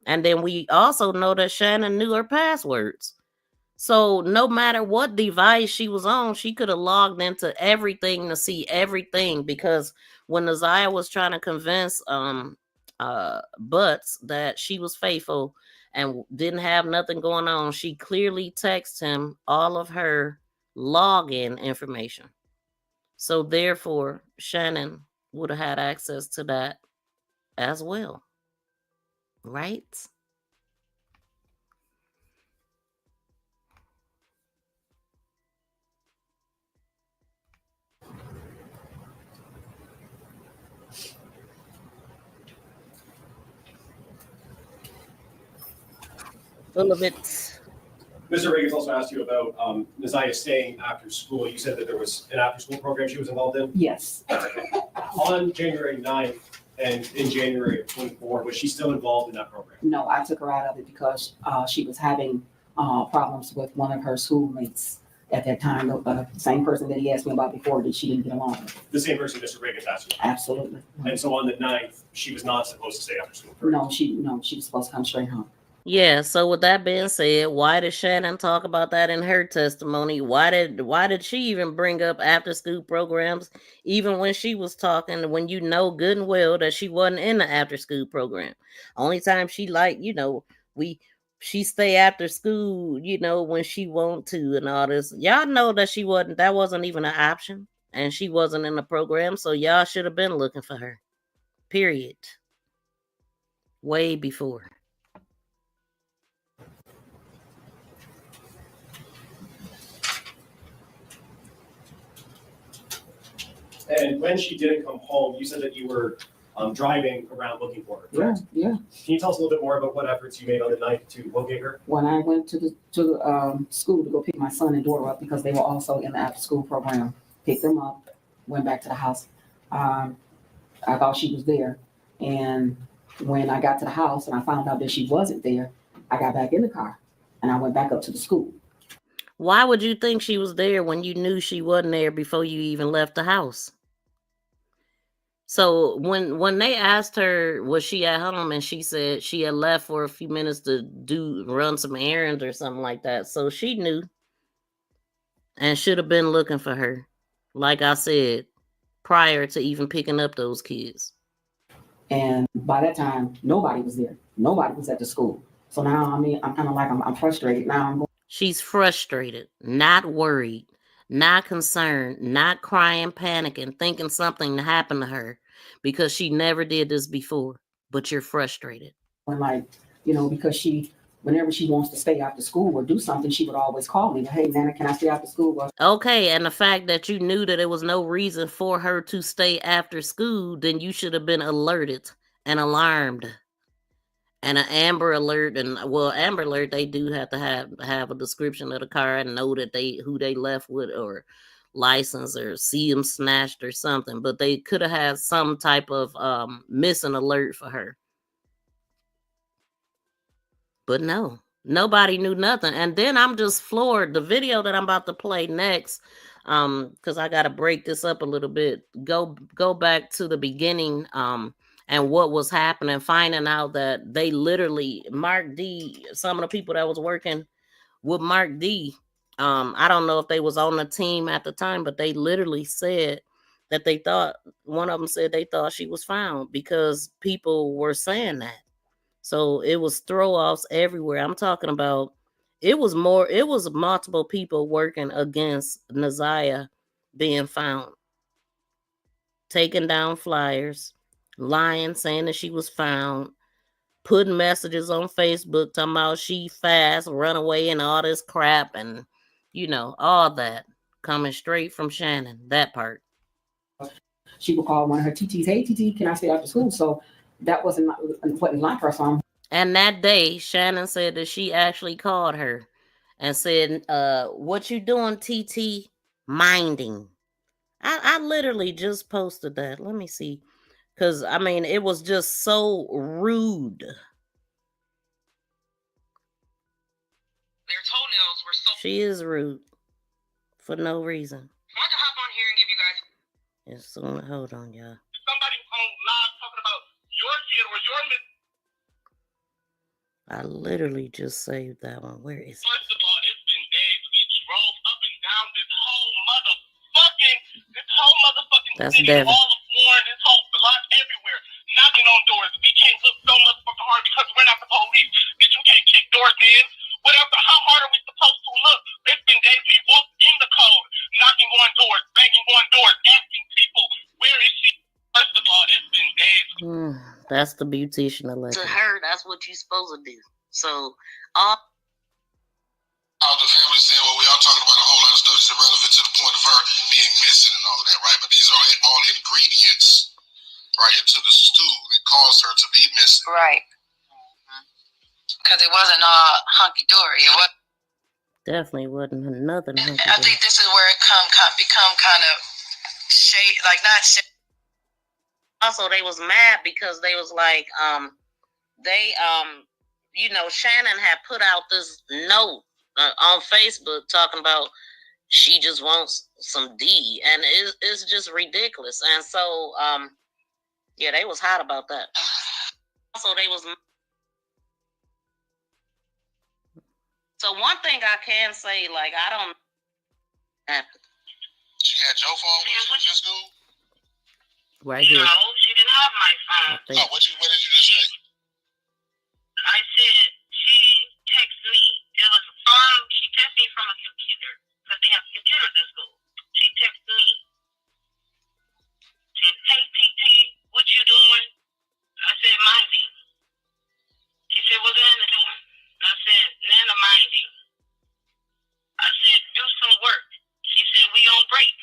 and then we also know that Shannon knew her passwords. So no matter what device she was on, she could have logged into everything to see everything, because when ZIYAH was trying to convince Butts that she was faithful and didn't have nothing going on, she clearly texted him all of her login information. So therefore, Shannon would have had access to that as well. Right? Full of it. Mr. Reagan's also asked you about ZIYAH staying after school. You said that there was an after-school program she was involved in? Yes. On January 9th and in January of 24, was she still involved in that program? No, I took her out of it because she was having problems with one of her schoolmates at that time. The same person that he asked me about before, that she didn't get along with. The same person Mr. Reagan's asked you? Absolutely. And so on the 9th, she was not supposed to stay after school? No, she was supposed to come straight home. Yeah, so with that being said, why did Shannon talk about that in her testimony? Why did she even bring up after school programs even when she was talking, when you know good and well that she wasn't in the after school program? Only time she she stay after school, when she want to and all this. Y'all know that that wasn't even an option, and she wasn't in the program, so y'all should have been looking for her. Period. Way before. And when she didn't come home, you said that you were driving around looking for her, correct? Yeah. Can you tell us a little bit more about what efforts you made on the night to locate her? When I went to the school to go pick my son and daughter up, because they were also in the after school program, picked them up, went back to the house. I thought she was there. And when I got to the house and I found out that she wasn't there, I got back in the car and I went back up to the school. Why would you think she was there when you knew she wasn't there before you even left the house? So when they asked her, was she at home, and she said she had left for a few minutes to run some errands or something like that. So she knew and should have been looking for her, like I said, prior to even picking up those kids. And by that time, nobody was there. Nobody was at the school. So now, I'm kind of like, I'm frustrated. Now She's frustrated, not worried, not concerned, not crying, panicking, thinking something happened to her because she never did this before. But you're frustrated. Because whenever she wants to stay after school or do something, she would always call me. Hey, Nana, can I stay after school? Okay, and the fact that you knew that there was no reason for her to stay after school, then you should have been alerted and alarmed. And an Amber Alert, Amber Alert, they do have to have a description of the car and know that who they left with, or license, or see them snatched or something. But they could have had some type of missing alert for her. But no, nobody knew nothing. And then I'm just floored. The video that I'm about to play next, because I got to break this up a little bit. Go back to the beginning, and what was happening, finding out that they literally, Mark D, some of the people that was working with Mark D, I don't know if they was on the team at the time, but they literally said that one of them said they thought she was found because people were saying that. So it was throw-offs everywhere. I'm talking about, it was multiple people working against ZIYAH being found, taking down flyers, lying, saying that she was found, putting messages on Facebook talking about she fast, run away, and all this crap, and all that coming straight from Shannon. That part. She would call one of her TTs, hey TT, can I stay after school? So that wasn't like her song. And that day, Shannon said that she actually called her and said, what you doing, TT? Minding. I literally just posted that. Let me see. Because, I mean, it was just so rude. Their toenails were so... She is rude. For no reason. I can hop on here and give you guys... It's soon, hold on, y'all. Somebody on live talking about your kid or your missing. I literally just saved that one. Where is it? First of all, it's been days. We drove up and down this whole motherfucking That's city, Devin. all of Warren, this whole block, everywhere, knocking on doors. We can't look so motherfucking hard because we're not the police. Bitch, you can't kick doors in. Whatever, how hard are we supposed to look? It's been days we walked in the code, knocking on doors, banging on doors, asking people, where is she? First of all, it's been days. That's the beautician elected. To her, that's what you're supposed to do. So, All the family saying, well, we are talking about a whole lot of stuff that's irrelevant to the point of her being missing and all of that, right? But these are all ingredients, right, into the stew that caused her to be missing. Right. Because it wasn't all hunky-dory. It was definitely wasn't nothing. I think this is where it become kind of shade, like not shade. Also, they was mad because they was like, you know, Shannon had put out this note on Facebook talking about she just wants some D, and it's just ridiculous. And so, yeah, they was hot about that. Also, they was. So one thing I can say, like, I don't. She had your phone when she was in school? Right here. No, she didn't have my phone. Oh, what did you just say? I said she texted me. She texted me from a computer because they have computers in school. She texted me. She said, hey, Pt, what you doing? I said, minding. She said, what's Nana doing? I said, Nana minding. I said, do some work. She said, we on break.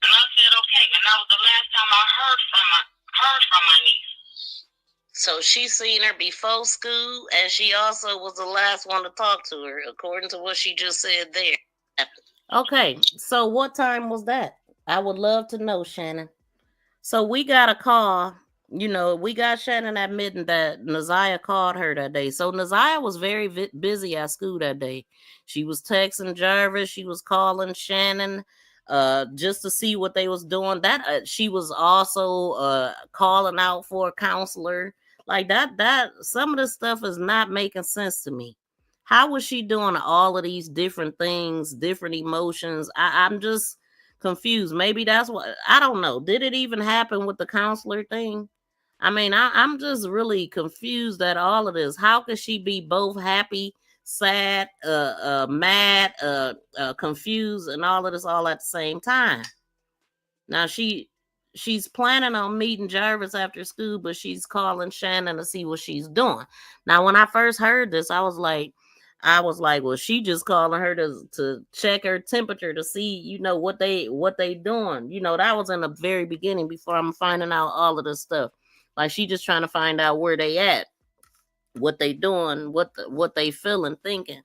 And I said, okay. And that was the last time I heard from my niece. So she seen her before school, and she also was the last one to talk to her, according to what she just said there. Okay, so what time was that? I would love to know, Shannon. So we got a call. You know, we got Shannon admitting that ZIYAH called her that day. So ZIYAH was very busy at school that day. She was texting Jarvis. She was calling Shannon just to see what they was doing. That she was also calling out for a counselor. Like that some of this stuff is not making sense to me. How was she doing all of these different things, different emotions? I'm just confused. Maybe that's what, I don't know. Did it even happen with the counselor thing? I mean, I'm just really confused at all of this. How could she be both happy, sad, mad, confused, and all of this all at the same time? Now she's planning on meeting Jarvis after school, but she's calling Shannon to see what she's doing. Now, when I first heard this, I was like, well, she just calling her to check her temperature to see, you know, what they doing. You know, that was in the very beginning before I'm finding out all of this stuff. Like, she just trying to find out where they at, what they doing, what they feeling, thinking.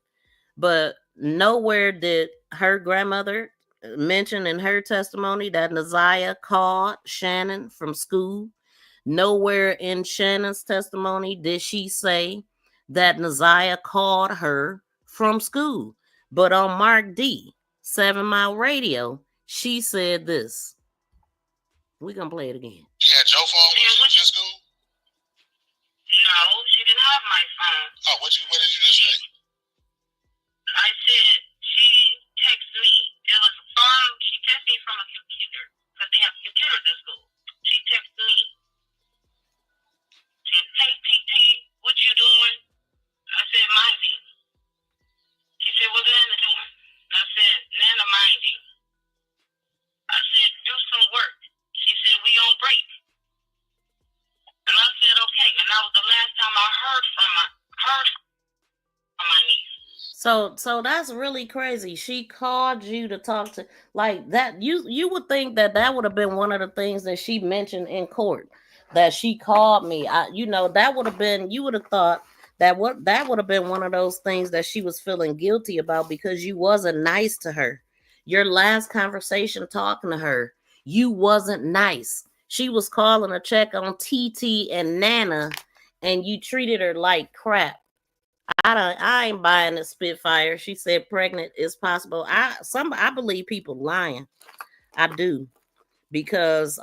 But nowhere did her grandmother mention in her testimony that ZIYAH called Shannon from school. Nowhere in Shannon's testimony did she say that ZIYAH called her from school. But on Mark D, 7 Mile Radio, she said this. We're going to play it again. She had your phone when she was in school? No, she didn't have my phone. Oh, what did you just say? I said she texted me. It was she texted me from a computer because they have computers in school. She texted me. She said, hey, Pt, what you doing? I said, minding. She said, what's Nana doing? I said, Nana minding. I said, do some work. She said, we on break. And I said, okay. And that was the last time I heard from my niece. So that's really crazy. She called you to talk to, like, that. You would think that would have been one of the things that she mentioned in court, that she called me. That would have been, you would have thought that would have been one of those things that she was feeling guilty about because you wasn't nice to her. Your last conversation talking to her, you wasn't nice. She was calling a check on TT and Nana, and you treated her like crap. I ain't buying the Spitfire. She said pregnant is possible. I believe people lying. I do. Because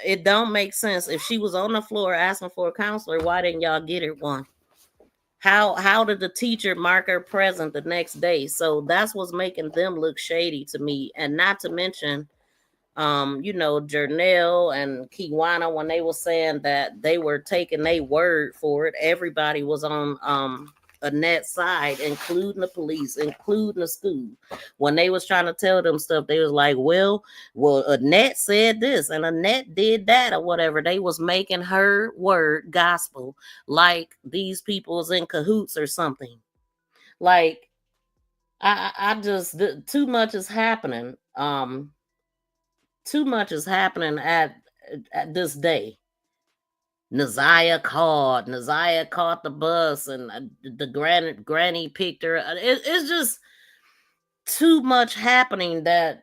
it don't make sense. If she was on the floor asking for a counselor, why didn't y'all get her one? How did the teacher mark her present the next day? So that's what's making them look shady to me. And not to mention, Jernell and Kiwana, when they were saying that they were taking their word for it, everybody was on Annette's side, including the police, including the school. When they was trying to tell them stuff, they was like, well, Annette said this and Annette did that or whatever. They was making her word gospel, like these people was in cahoots or something. Like, I just, too much is happening. Too much is happening at this day. ZIYAH caught the bus, and the granny picked her. It's just too much happening that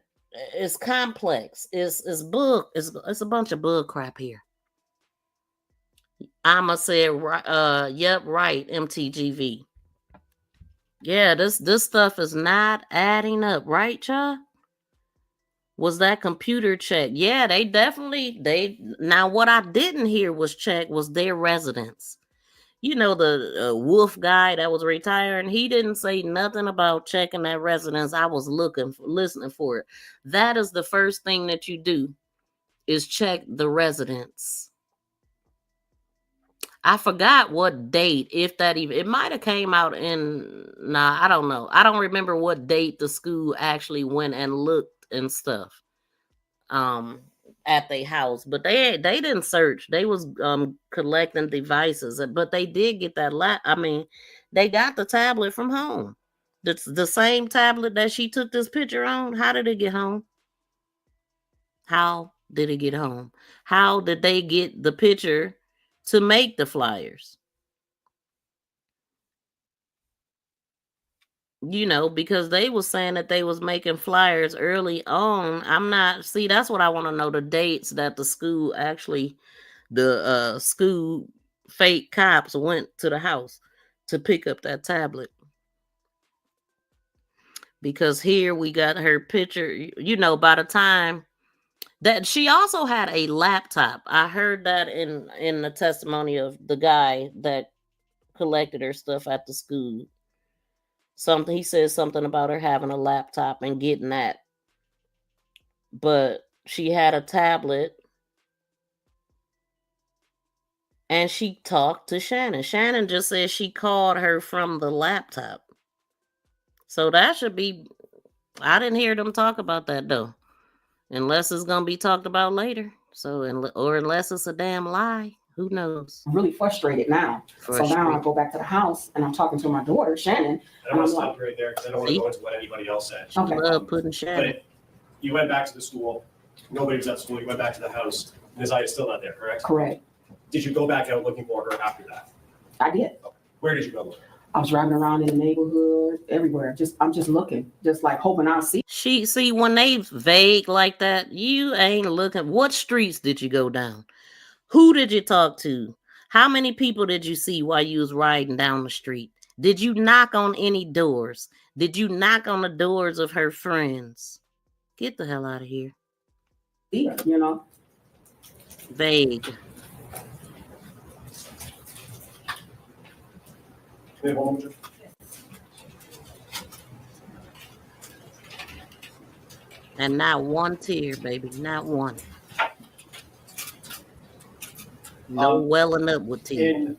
is complex. It's a bunch of bug crap here. I'ma say yep, right, MTGV. Yeah, this stuff is not adding up, right, y'all? Was that computer check? Yeah, now what I didn't hear was check was their residence. The wolf guy that was retiring, he didn't say nothing about checking that residence. I was listening for it. That is the first thing that you do, is check the residence. I forgot what date, if that even, it might have came out I don't know. I don't remember what date the school actually went and looked and stuff at their house, but they didn't search. They was collecting devices, but they did get that they got the tablet from home. The same tablet that she took this picture on. How did it get home? How did it get home? How did they get the picture to make the flyers? Because they was saying that they was making flyers early on. That's what I want to know, the dates that the school school fake cops went to the house to pick up that tablet. Because here we got her picture, by the time that she also had a laptop. I heard that in the testimony of the guy that collected her stuff at the school. He said something about her having a laptop and getting that. But she had a tablet. And she talked to Shannon. Shannon just said she called her from the laptop. So that should be, I didn't hear them talk about that though. Unless it's going to be talked about later. Or unless it's a damn lie. Who knows? I'm really frustrated now. So now I go back to the house and I'm talking to my daughter, Shannon. I want to stop you right there because I don't want to go into what anybody else said. Okay. Love putting Shannon. But you went back to the school. Nobody was at school. You went back to the house. ZIYAH is still not there, correct? Correct. Did you go back out looking for her after that? I did. Where did you go looking? I was driving around in the neighborhood, everywhere. I'm just looking, just like hoping I'll see. See, when they vague like that, you ain't looking. What streets did you go down? Who did you talk to? How many people did you see while you was riding down the street? Did you knock on any doors? Did you knock on the doors of her friends? Get the hell out of here. Yeah, Vague. And not one tear, baby. Not one. No welling up with tears.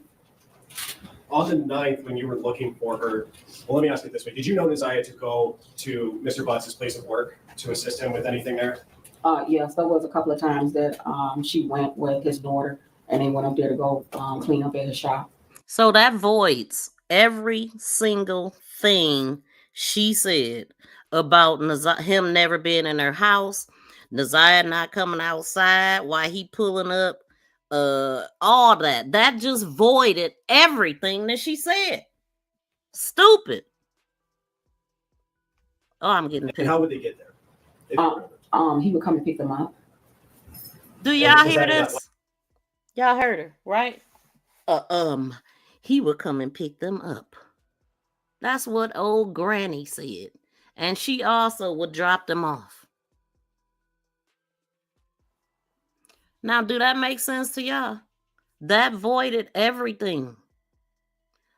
On the 9th, when you were looking for her, well, let me ask it this way. Did you know ZIYAH to go to Mr. Butts' place of work to assist him with anything there? Yes, there was a couple of times that she went with his daughter and they went up there to go clean up at his shop. So that voids every single thing she said about him never being in her house, ZIYAH not coming outside, why he pulling up, all that. That just voided everything that she said. Stupid. Oh, I'm getting pissed. And how would they get there? He would come and pick them up. Do y'all hear this? Y'all heard her, right? He would come and pick them up. That's what old Granny said. And she also would drop them off. Now, do that make sense to y'all? That voided everything.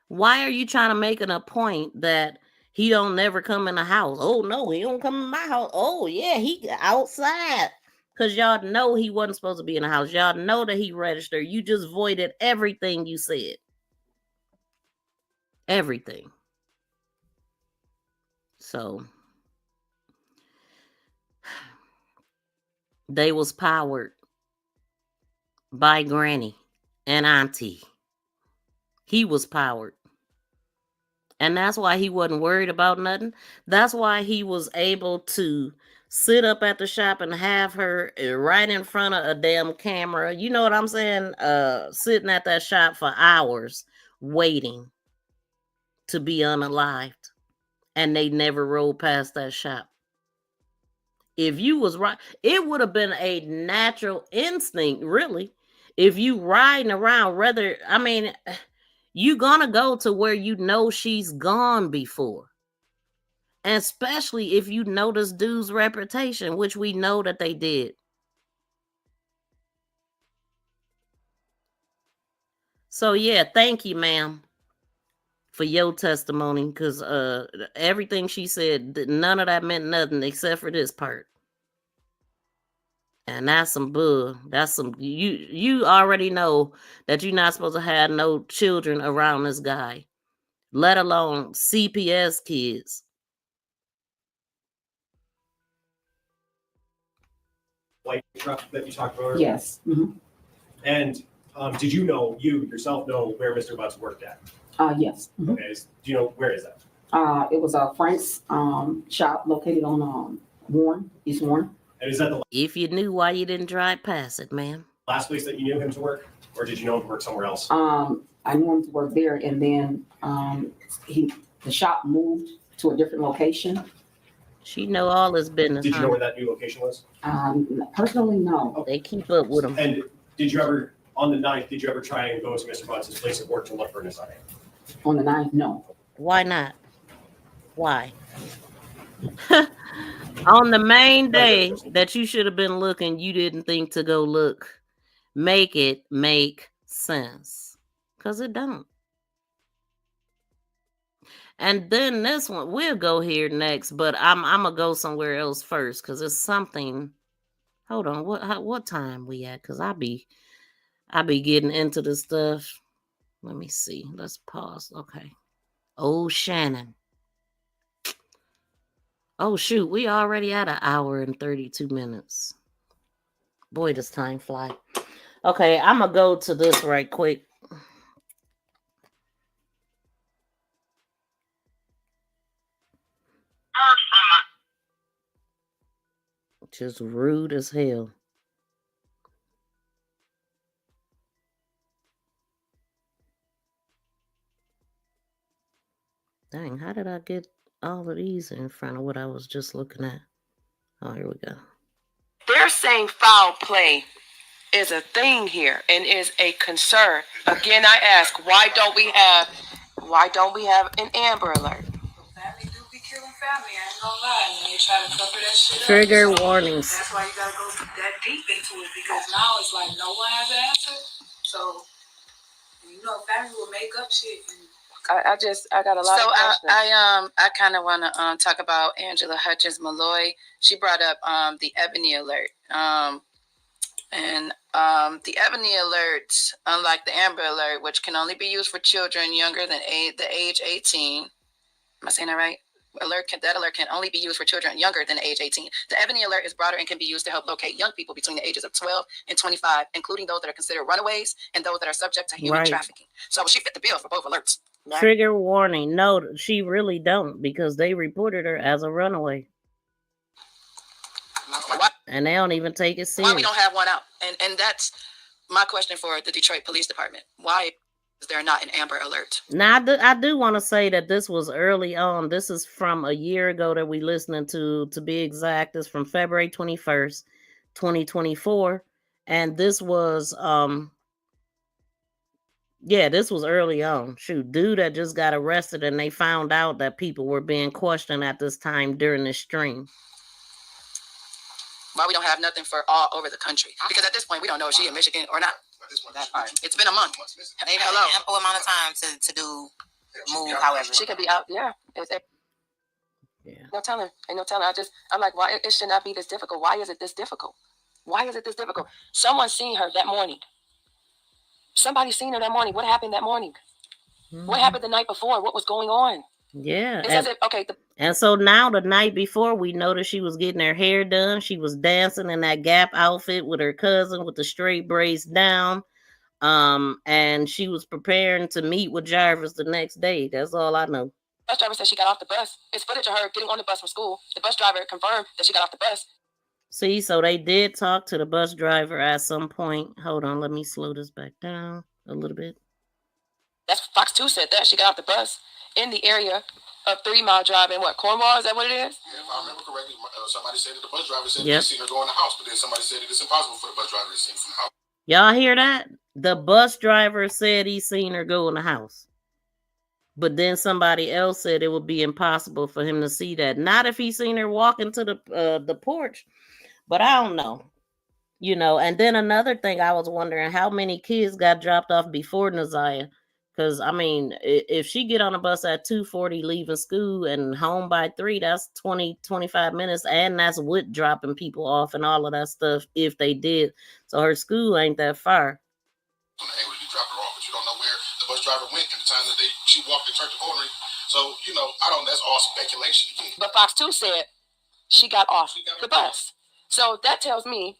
Why are you trying to make it a point that he don't never come in the house? Oh, no, he don't come in my house. Oh, yeah, he outside. Because y'all know he wasn't supposed to be in the house. Y'all know that he registered. You just voided everything you said. Everything. So, they was powered by Granny and Auntie. He was powered. And that's why he wasn't worried about nothing. That's why he was able to sit up at the shop and have her right in front of a damn camera. You know what I'm saying? Sitting at that shop for hours waiting to be unalived. And they never rolled past that shop. If you was right, it would have been a natural instinct, really. If you riding around, you gonna go to where you know she's gone before. And especially if you know this dude's reputation, which we know that they did. So yeah, thank you, ma'am, for your testimony. Because everything she said, none of that meant nothing except for this part. And that's some bull. That's some you already know that you're not supposed to have no children around this guy, let alone CPS kids. White truck that you talked about? Yes. Mm-hmm. And did you yourself know where Mr. Butts worked at? Yes. Mm-hmm. Okay. Do you know where is that? It was Frank's shop located on East Warren. And is that the If you knew, why you didn't drive past it, ma'am? last place that you knew him to work, or did you know him to work somewhere else? I knew him to work there, and then the shop moved to a different location. She know all his business. Did you know where that new location was? Personally, no. Oh, they keep up with him. And did you ever, on the 9th, did you ever try and go to Mr. Butts' place of work to look for an assignment? On the 9th, no. Why not? Why? On the main day that you should have been looking, you didn't think to go look. Make it make sense. Because it don't. And then this one, we'll go here next, but I'm going to go somewhere else first because it's something. Hold on, what time we at? Because I be getting into this stuff. Let me see. Let's pause. Okay. Oh, Shannon. Oh, shoot. We already at 1 hour and 32 minutes. Boy, does time fly. Okay, I'm going to go to this right quick. Just rude as hell. Dang, how did I get all of these in front of what I was just looking at? Oh, here we go. They're saying foul play is a thing here and is a concern. Again, I ask, why don't we have an Amber Alert? Family do be killing family, I ain't gonna lie. And they try to cover that shit up. Trigger warnings. That's why you gotta go that deep into it, because now it's like no one has an answer. So, family will make up shit. I got a lot of questions. I kind of want to talk about Angela Hutchins Malloy. She brought up the Ebony Alert. And the Ebony Alert, unlike the Amber Alert, which can only be used for children younger than the age 18. Am I saying that right? That alert can only be used for children younger than the age 18. The Ebony Alert is broader and can be used to help locate young people between the ages of 12 and 25, including those that are considered runaways and those that are subject to human trafficking. So she fit the bill for both alerts. Right? Trigger warning. No, she really don't, because they reported her as a runaway. And they don't even take it serious. Why we don't have one out? And that's my question for the Detroit Police Department. Why is there not an Amber Alert? Now, I do want to say that this was early on. This is from a year ago that we listening to be exact. It's from February 21st, 2024. And this was this was early on. Shoot, dude that just got arrested, and they found out that people were being questioned at this time during the stream. Why we don't have nothing for all over the country? Because at this point, we don't know if she in Michigan or not. It's been a month. They've had an ample amount of time to move, however. She could be out, yeah. No telling. Ain't no telling. I'm like, why it should not be this difficult? Why is it this difficult? Why is it this difficult? Someone seen her that morning. Somebody seen her that morning. What happened that morning? Mm-hmm. What happened the night before? What was going on? Yeah. Okay. And so now the night before, we noticed she was getting her hair done. She was dancing in that Gap outfit with her cousin with the straight braids down. And she was preparing to meet with Jarvis the next day. That's all I know. Bus driver said she got off the bus. It's footage of her getting on the bus from school. The bus driver confirmed that she got off the bus. See, so they did talk to the bus driver at some point. Hold on, let me slow this back down a little bit. That's Fox 2 said that. She got off the bus in the area of 3 Mile Drive in what, Cornwall? Is that what it is? Yeah, if I remember correctly, somebody said that the bus driver said they seen her go in the house, but then somebody said that it's impossible for the bus driver to see her from the house. Y'all hear that? The bus driver said he seen her go in the house. But then somebody else said it would be impossible for him to see that. Not if he seen her walking to the porch. But I don't know. You know, and then another thing I was wondering, how many kids got dropped off before ZIYAH? Because, I mean, if she get on a bus at 2:40 leaving school and home by 3, that's 20-25 minutes. And that's with dropping people off and all of that stuff if they did. So her school ain't that far. Bus driver went in the time that she walked and turned the corner. So, you know, that's all speculation again. But Fox 2 said she got off the bus. So that tells me,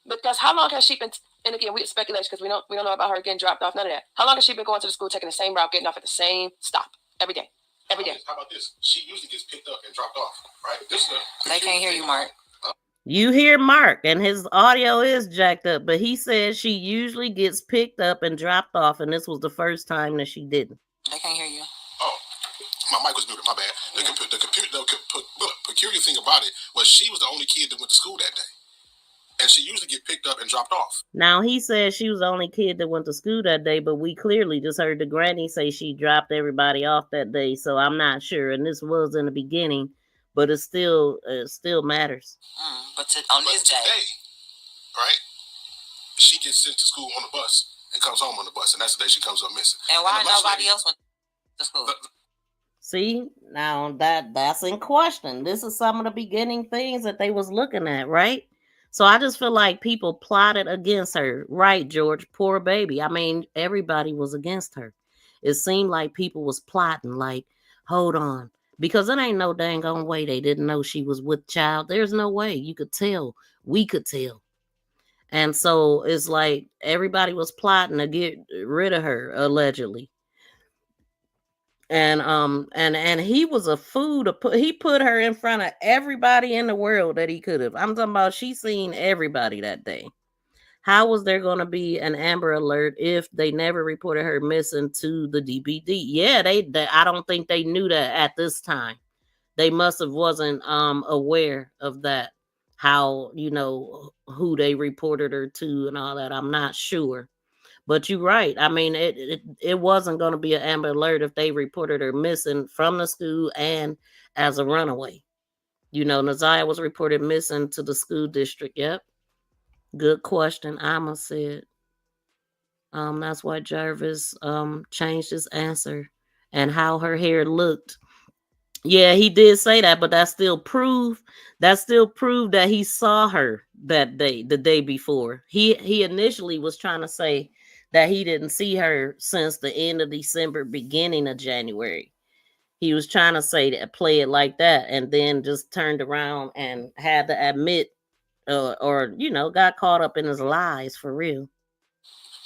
because how long has she been, and again, we speculate because we don't know about her getting dropped off, none of that. How long has she been going to the school, taking the same route, getting off at the same stop every day? Every day. How about this? She usually gets picked up and dropped off, right? They can't hear you, Mark. You hear Mark, and his audio is jacked up, but he says she usually gets picked up and dropped off, and this was the first time that she didn't. They can't hear you. Oh, my mic was muted, my bad. The peculiar thing about it was she was the only kid that went to school that day, and she usually get picked up and dropped off. Now, he said she was the only kid that went to school that day, but we clearly just heard the granny say she dropped everybody off that day, so I'm not sure, and this was in the beginning. But it still matters. On this day, right? She gets sent to school on the bus and comes home on the bus, and that's the day she comes up missing. And why nobody else went to school? See, now that's in question. This is some of the beginning things that they was looking at, right? So I just feel like people plotted against her, right, George? Poor baby. I mean, everybody was against her. It seemed like people was plotting, like, hold on. Because it ain't no dang on way they didn't know she was with child. There's no way. You could tell. We could tell. And so it's like everybody was plotting to get rid of her, allegedly. And he was a fool he put her in front of everybody in the world that he could have. I'm talking about she seen everybody that day. How was there going to be an Amber Alert if they never reported her missing to the DPD? Yeah, they I don't think they knew that at this time. They must have wasn't aware of that. How, you know, who they reported her to and all that. I'm not sure. But you're right. I mean, it wasn't going to be an Amber Alert if they reported her missing from the school and as a runaway. You know, ZIYAH was reported missing to the school district. Yep. Good question, Amma said. That's why Jarvis changed his answer and how her hair looked. Yeah, he did say that, but that still proved that he saw her that day, the day before. He initially was trying to say that he didn't see her since the end of December, beginning of January. He was trying to say that, play it like that, and then just turned around and had to admit or you know, got caught up in his lies for real.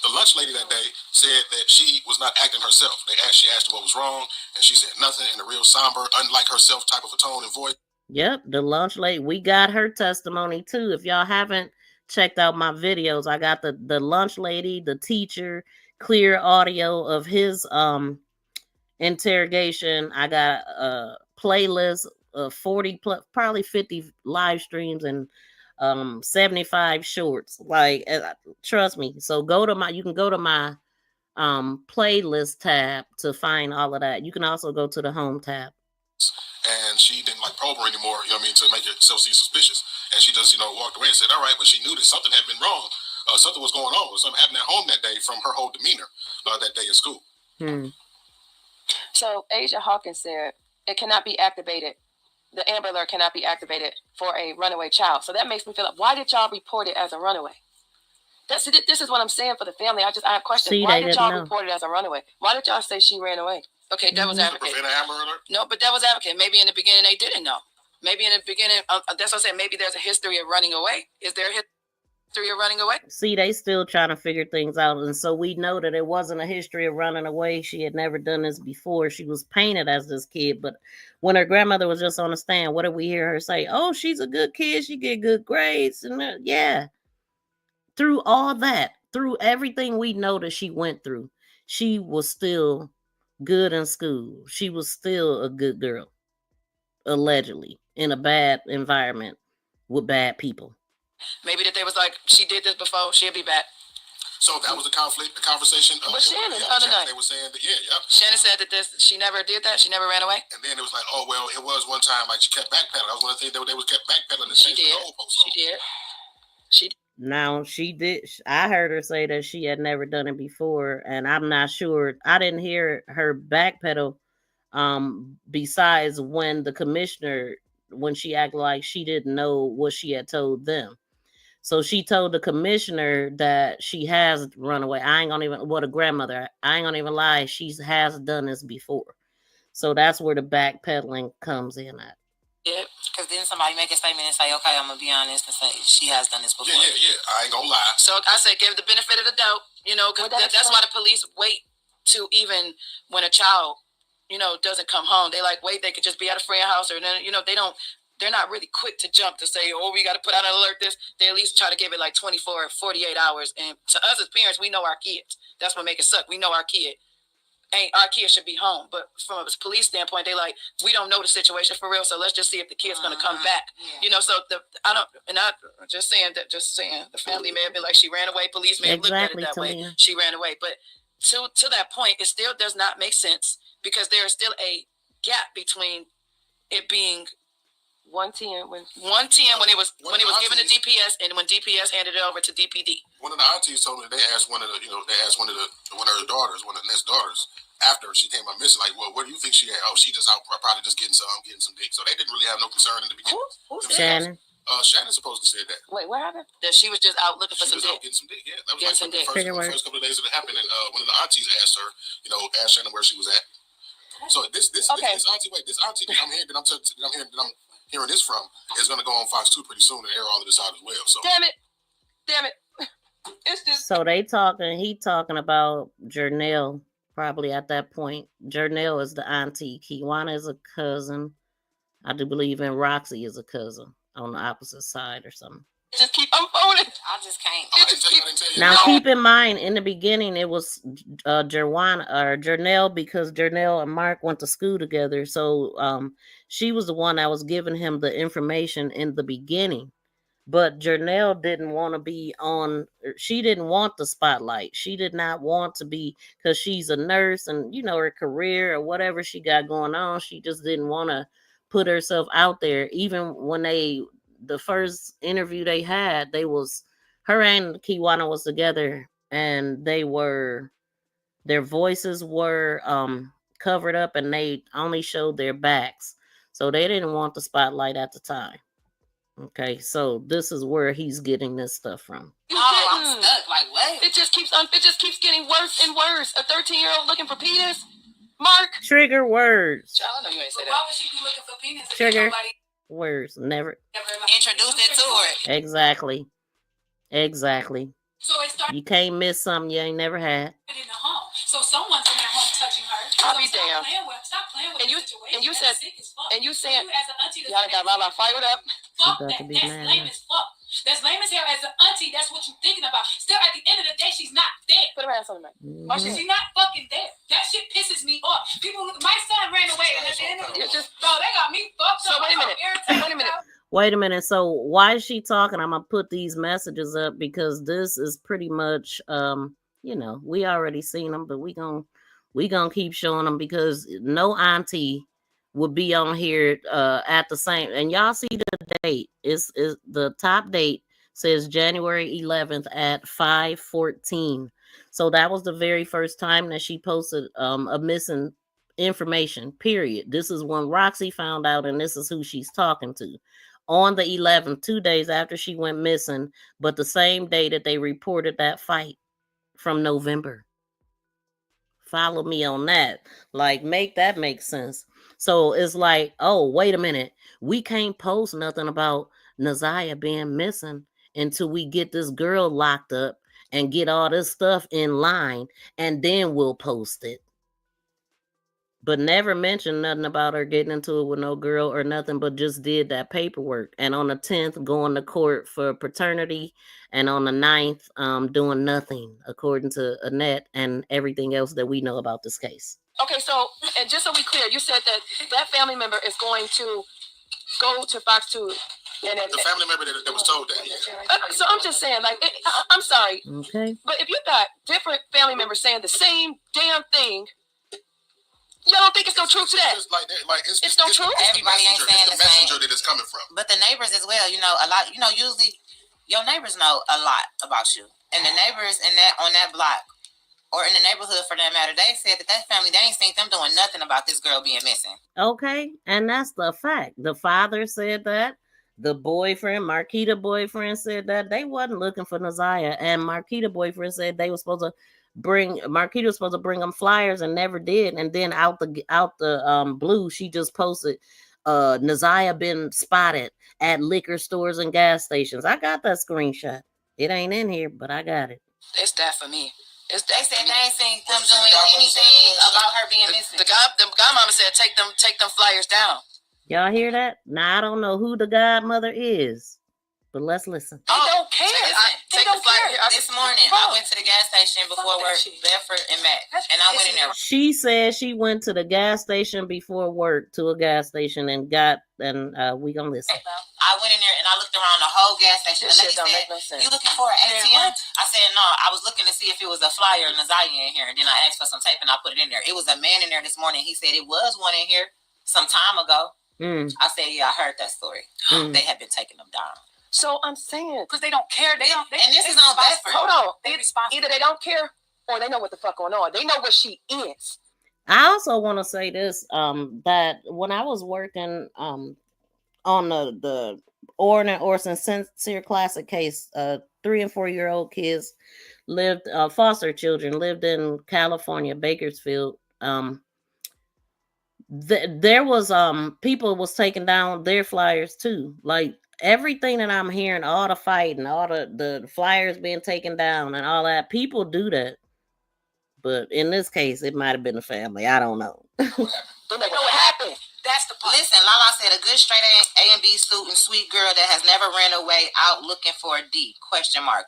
The lunch lady that day said that she was not acting herself. She asked her what was wrong, and she said nothing in a real somber, unlike herself type of a tone and voice. Yep, the lunch lady. We got her testimony too. If y'all haven't checked out my videos, I got the lunch lady, the teacher, clear audio of his interrogation. I got a playlist of 40 plus, probably 50 live streams and 75 shorts. Like, trust me. So you can go to my playlist tab to find all of that. You can also go to the home tab. And she didn't like probe her anymore, you know what I mean, to make herself seem suspicious. And she just, walked away and said, all right, but she knew that something had been wrong. Something was going on. Something happened at home that day from her whole demeanor that day in school. So Asia Hawkins said it cannot be activated. The Amber Alert cannot be activated for a runaway child. So that makes me feel like, why did y'all report it as a runaway? This is what I'm saying for the family. I have questions. Why did y'all report it as a runaway? Why did y'all say she ran away? Okay, devil's advocate. No, but devil's advocate. Maybe in the beginning they didn't know. Maybe in the beginning, that's what I'm saying. Maybe there's a history of running away. Is there a history of running away? See, they still trying to figure things out. And so we know that it wasn't a history of running away. She had never done this before. She was painted as this kid. But when her grandmother was just on the stand, what did we hear her say? Oh, she's a good kid. She get good grades. And yeah. Through all that, through everything we know that she went through, she was still good in school. She was still a good girl, allegedly, in a bad environment with bad people. Maybe that they was like, she did this before, she'll be back. So that was the conflict, the conversation. But Shannon, the other night, they were saying that, Shannon said that she never did that. She never ran away. And then it was like, oh, well, it was one time, like she kept backpedaling. That was one of the things they was kept backpedaling. She did. She did. Now, she did. I heard her say that she had never done it before, and I'm not sure. I didn't hear her backpedal. Besides when the commissioner, when she acted like she didn't know what she had told them. So she told the commissioner that she has run away. The grandmother, I ain't gonna even lie, she has done this before. So that's where the backpedaling comes in at. Yeah, because then somebody make a statement and say, okay, I'm going to be honest and say she has done this before. Yeah, I ain't going to lie. So I say give the benefit of the doubt, because that's why the police wait to even when a child, doesn't come home. They wait, they could just be at a friend house or then, they're not really quick to jump to say, oh, we got to put out an alert this. They at least try to give it 24 or 48 hours. And to us as parents, we know our kids. That's what makes it suck. We know our kid. Our kid should be home, but from a police standpoint, they we don't know the situation for real, so let's just see if the kid's gonna come back. Yeah. So just saying the family may have been like she ran away. Police may have looked at it that way. She ran away, but to that point, it still does not make sense because there is still a gap between it being 110 when it was given to DPS and when DPS handed it over to DPD. One of the aunties told me they asked one of her daughters, one of the next daughters, after she came up missing, well, what do you think she had? Oh, she just out probably just getting some dick. So they didn't really have no concern in the beginning. Who's Shannon? Shannon supposed to say that. Wait, what happened? That she was just out looking for some dick. Getting some dick. Yeah, that was the first couple of days that it happened, and one of the aunties asked her, asked Shannon where she was at. So this auntie that I'm hearing this from is going to go on Fox 2 pretty soon and air all of this out as well. So damn it. It's just so he talking about Jernell probably at that point. Jernell is the auntie. Kiwana is a cousin. I do believe in Roxy is a cousin on the opposite side or something. Just keep unfolding. I just can't. Now keep in mind, in the beginning, it was Jernell because Jernell and Mark went to school together. So she was the one that was giving him the information in the beginning. But Jernell didn't want to be on. She didn't want the spotlight. She did not want to be because she's a nurse and her career or whatever she got going on. She just didn't want to put herself out there. Even when the first interview they had, her and Kiwana was together and their voices were covered up and they only showed their backs. So they didn't want the spotlight at the time. Okay, so this is where he's getting this stuff from. I'm stuck. What? It just keeps getting worse and worse. A 13-year-old looking for penis? Mark? Trigger words. I know you ain't say that. Why would she be looking for penis? Trigger words. Never introduced it to her. Exactly. So it started. You can't miss something you ain't never had. In the home. So someone's in that home touching her. I'll be damned. Stop playing with the situation. And you said, as an auntie, y'all got Lala fired up. Fuck that. That's lame as fuck. That's lame as hell. As an auntie, that's what you're thinking about. Still, at the end of the day, she's not there. Put her ass on the mic. She's not fucking there. That shit pisses me off. My son ran away, and at the end of the day, bro, they got me fucked up. So wait a minute. Wait a minute. So why is she talking? I'm gonna put these messages up because this is pretty much we already seen them, but we gonna keep showing them because no auntie will be on here at the same. And y'all see the date is the top date says January 11th at 5:14. So that was the very first time that she posted a missing information. Period. This is when Roxy found out, and this is who she's talking to. On the 11th, 2 days after she went missing, but the same day that they reported that fight from November. Follow me on that. Like, make that make sense. So it's like, oh, wait a minute. We can't post nothing about ZIYAH being missing until we get this girl locked up and get all this stuff in line, and then we'll post it. But never mentioned nothing about her getting into it with no girl or nothing, but just did that paperwork. And on the 10th, going to court for paternity. And on the 9th, doing nothing, according to Annette and everything else that we know about this case. Okay, so, and just so we clear, you said that family member is going to go to Fox 2. And the family member that was told that. Yeah. So I'm just saying, like, I'm sorry. Okay. But if you got different family members saying the same damn thing, y'all don't think it's no truth to that? It's no truth. Everybody ain't saying the same. Messenger that it's coming from. But the neighbors as well, a lot. Usually your neighbors know a lot about you, and the neighbors on that block or in the neighborhood for that matter, they said that family, they ain't seen them doing nothing about this girl being missing. Okay, and that's the fact. The father said that. The boyfriend, Marquita boyfriend, said that they wasn't looking for ZIYAH, and Marquita boyfriend said they were supposed to bring them flyers and never did. And then out the blue, she just posted ZIYAH been spotted at liquor stores and gas stations. I got that screenshot. It ain't in here, but I got it. It's that for me. They said they ain't seen them doing anything about her being missing. The godmama said take them flyers down. Y'all hear that? Now I don't know who the godmother is, but let's listen. They don't care. They don't care. This morning, I went to the gas station before work, Bedford and Mac, and I went in there. She said she went to the gas station before work to a gas station and we gonna listen. I went in there and I looked around the whole gas station. The lady said, "You looking for an ATM?" I said, "No, I was looking to see if it was a flyer and ZIYAH in here." And then I asked for some tape and I put it in there. It was a man in there this morning. He said it was one in here some time ago. I said, "Yeah, I heard that story." They have been taking them down. So I'm saying, because they don't care. And this is on Bedford. Hold on. Either they don't care or they know what the fuck going on. They know where she is. I also want to say this, that when I was working on the Orson Sincere Classic case, 3 and 4 year old kids lived, foster children lived in California, Bakersfield. There was people was taking down their flyers too. Like everything that I'm hearing, all the fighting, all the flyers being taken down and all that, people do that. But in this case, it might have been a family. I don't know. They know what happened. That's the point. Listen, Lala said a good straight A and B student, sweet girl that has never ran away out looking for a D, ?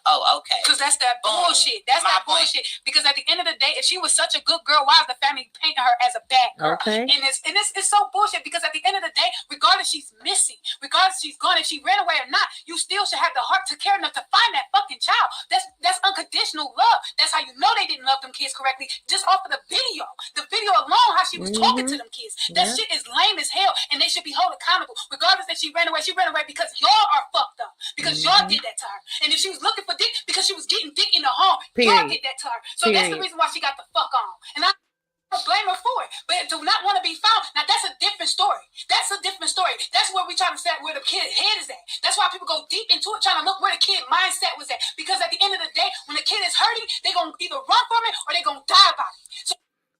Oh, okay. Because that's that bullshit. That's my bullshit. Because at the end of the day, if she was such a good girl, why is the family painting her as a bad girl? Okay. And it's so bullshit because at the end of the day, regardless she's missing, regardless she's gone, if she ran away or not, you still should have the heart to care enough to find that fucking child. That's unconditional love. That's how you know they didn't love them kids correctly. Just off of the video. The video alone, how she was talking to them kids. That shit is lame as hell, and they should be held accountable. Regardless that she ran away because y'all are fucked up. Because y'all did that to her. And if she was looking for dick because she was getting dick in the home, y'all did that to her. So that's the reason why she got the fuck on. And I don't blame her for it. But do not want to be found. Now that's a different story. That's a different story. That's where we trying to set where the kid's head is at. That's why people go deep into it, trying to look where the kid mindset was at. Because at the end of the day, when the kid is hurting, they're gonna either run from it or they're gonna die by it.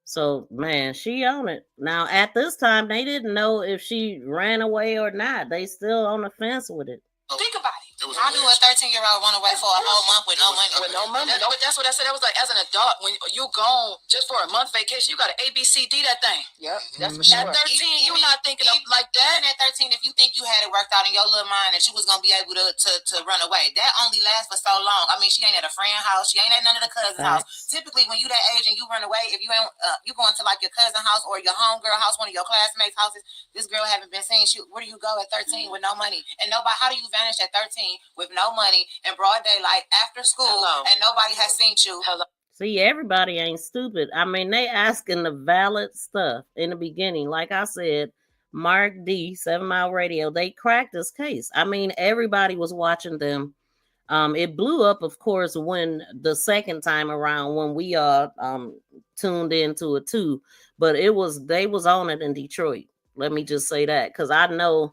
So, man, she on it. Now, at this time, they didn't know if she ran away or not. They still on the fence with it. Think about it. How do a 13-year-old run away for a whole month with no money? With no money. No, but that's what I said. I was like, as an adult, when you gone just for a month vacation, you got to ABCD that thing. Yep, that's for sure. At 13, you're not thinking of like that. Even at 13, if you think you had it worked out in your little mind that you was going to be able to run away, that only lasts for so long. I mean, she ain't at a friend house. She ain't at none of the cousin's house. Typically, when you that age and you run away, if you ain't, you going to like your cousin house or your homegirl house, one of your classmates' houses, this girl haven't been seen. Where do you go at 13 with no money? And nobody, how do you vanish at 13 with no money in broad daylight after school and nobody has seen you? See, everybody ain't stupid. I mean, they asking the valid stuff in the beginning. Like I said, Mark D, 7 Mile Radio, they cracked this case. I mean, everybody was watching them. It blew up, of course, when the second time around, when we tuned into it too. But they was on it in Detroit. Let me just say that, because I know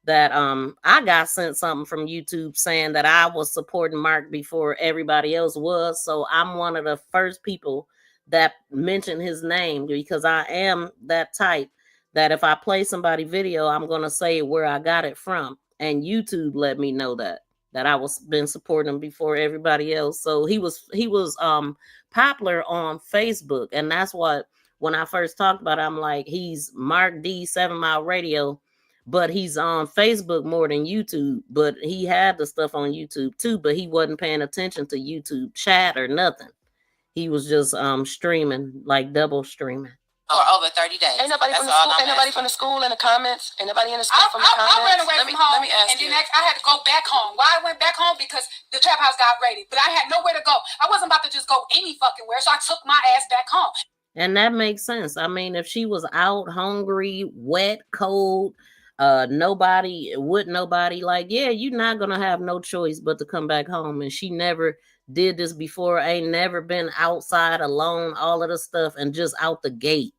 that I got sent something from YouTube saying that I was supporting Mark before everybody else was. So I'm one of the first people that mentioned his name, because I am that type that if I play somebody video, I'm going to say where I got it from. And YouTube let me know that I was been supporting him before everybody else. So he was popular on Facebook. And that's what, when I first talked about it, I'm like, he's Mark D, 7 Mile Radio, but he's on Facebook more than YouTube. But he had the stuff on YouTube too, but he wasn't paying attention to YouTube chat or nothing. He was just streaming, like double streaming. For over 30 days. Ain't nobody from the school. Ain't nobody from the school in the comments. Ain't nobody in the school from the comments. I ran away from home, let me ask and you. then I had to go back home. Why I went back home? Because the trap house got raided, but I had nowhere to go. I wasn't about to just go any fucking where, so I took my ass back home. And that makes sense. I mean, if she was out hungry, wet, cold, nobody, like, yeah, you're not gonna have no choice but to come back home. And she never did this before. Ain't never been outside alone, all of the stuff, and just out the gate.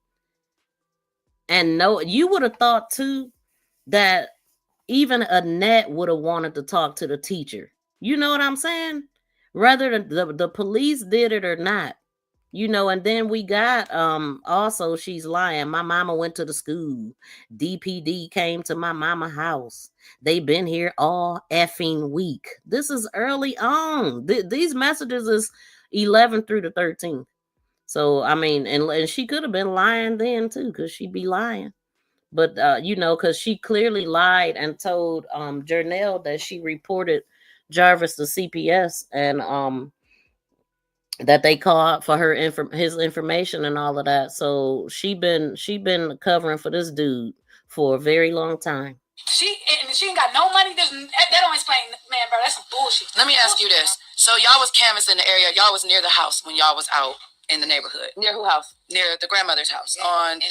And no, you would have thought too that even Anette would have wanted to talk to the teacher. You know what I'm saying? Whether the police did it or not. You know, and then we got also, she's lying. My mama went to the school. DPD came to my mama house. They've been here all effing week. This is early on. These messages is 11 through the 13th. So, I mean, and she could have been lying then too, because she'd be lying. But, you know, because she clearly lied and told Jernell that she reported Jarvis to CPS and that they called for his information and all of that. So she been covering for this dude for a very long time. She ain't got no money. That don't explain, man, bro. That's some bullshit. Let me ask you this. So y'all was canvassing the area. Y'all was near the house when y'all was out in the neighborhood. Near who house? Near the grandmother's house on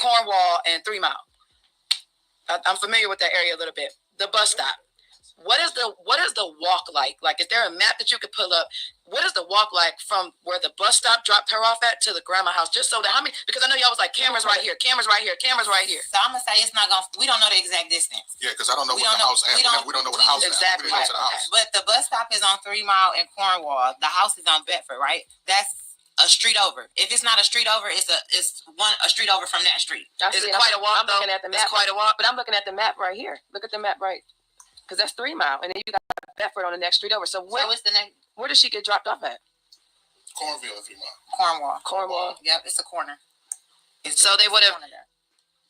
Cornwall and 3 Mile. I'm familiar with that area a little bit. The bus stop. What is the walk like? Like, is there a map that you could pull up? What is the walk like from where the bus stop dropped her off at to the grandma house? Just so that because I know y'all was like cameras right here, cameras right here, cameras right here. So I'm gonna say it's not gonna. We don't know the exact distance. Yeah, because I don't know what the house is. We don't know what the house is. Exactly. We to the house. But the bus stop is on 3 Mile and Cornwall. The house is on Bedford, right? That's a street over. If it's not a street over, it's a street over from that street. It's quite a walk. I'm looking at the map. It's quite a walk, but I'm looking at the map right here. Look at the map right. Because that's 3 Mile, and then you got Bedford on the next street over. So what's the next? Where did she get dropped off at? Cornville, 3 Mile. Cornwall. Yep, it's a corner. So they would have.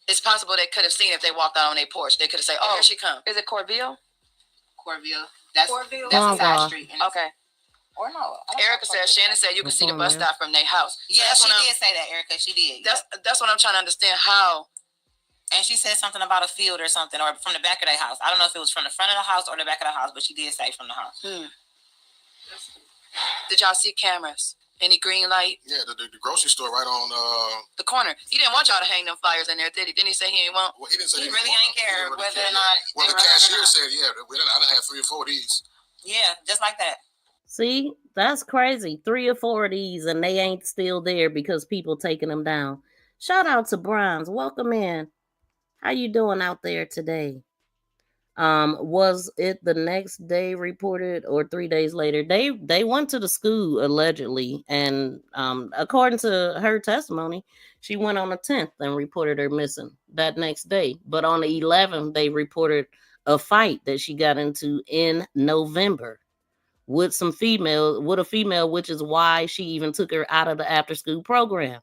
It's possible they could have seen if they walked out on their porch. They could have said, "Oh, here she comes." Is it Corville? That's a side street. Okay. Or no. Shannon said you can see the bus stop from their house. Yeah, she did say that, Erica. She did. That's what I'm trying to understand. How? And she said something about a field or something, or from the back of their house. I don't know if it was from the front of the house or the back of the house, but she did say from the house. Did y'all see cameras? Any green light? Yeah, the grocery store right on the corner. He didn't want y'all to hang them flyers in there, did he? Didn't he say he ain't want? Well, he didn't say he really ain't care whether or not. Well, the cashier said, yeah, I done had 3 or 4 of these. Yeah, just like that. See, that's crazy. 3 or 4 of these, and they ain't still there because people taking them down. Shout out to Bronze. Welcome in. How you doing out there today? Was it the next day reported or 3 days later? They went to the school allegedly, and according to her testimony, she went on the 10th and reported her missing that next day. But on the 11th, they reported a fight that she got into in November with a female, which is why she even took her out of the after school program.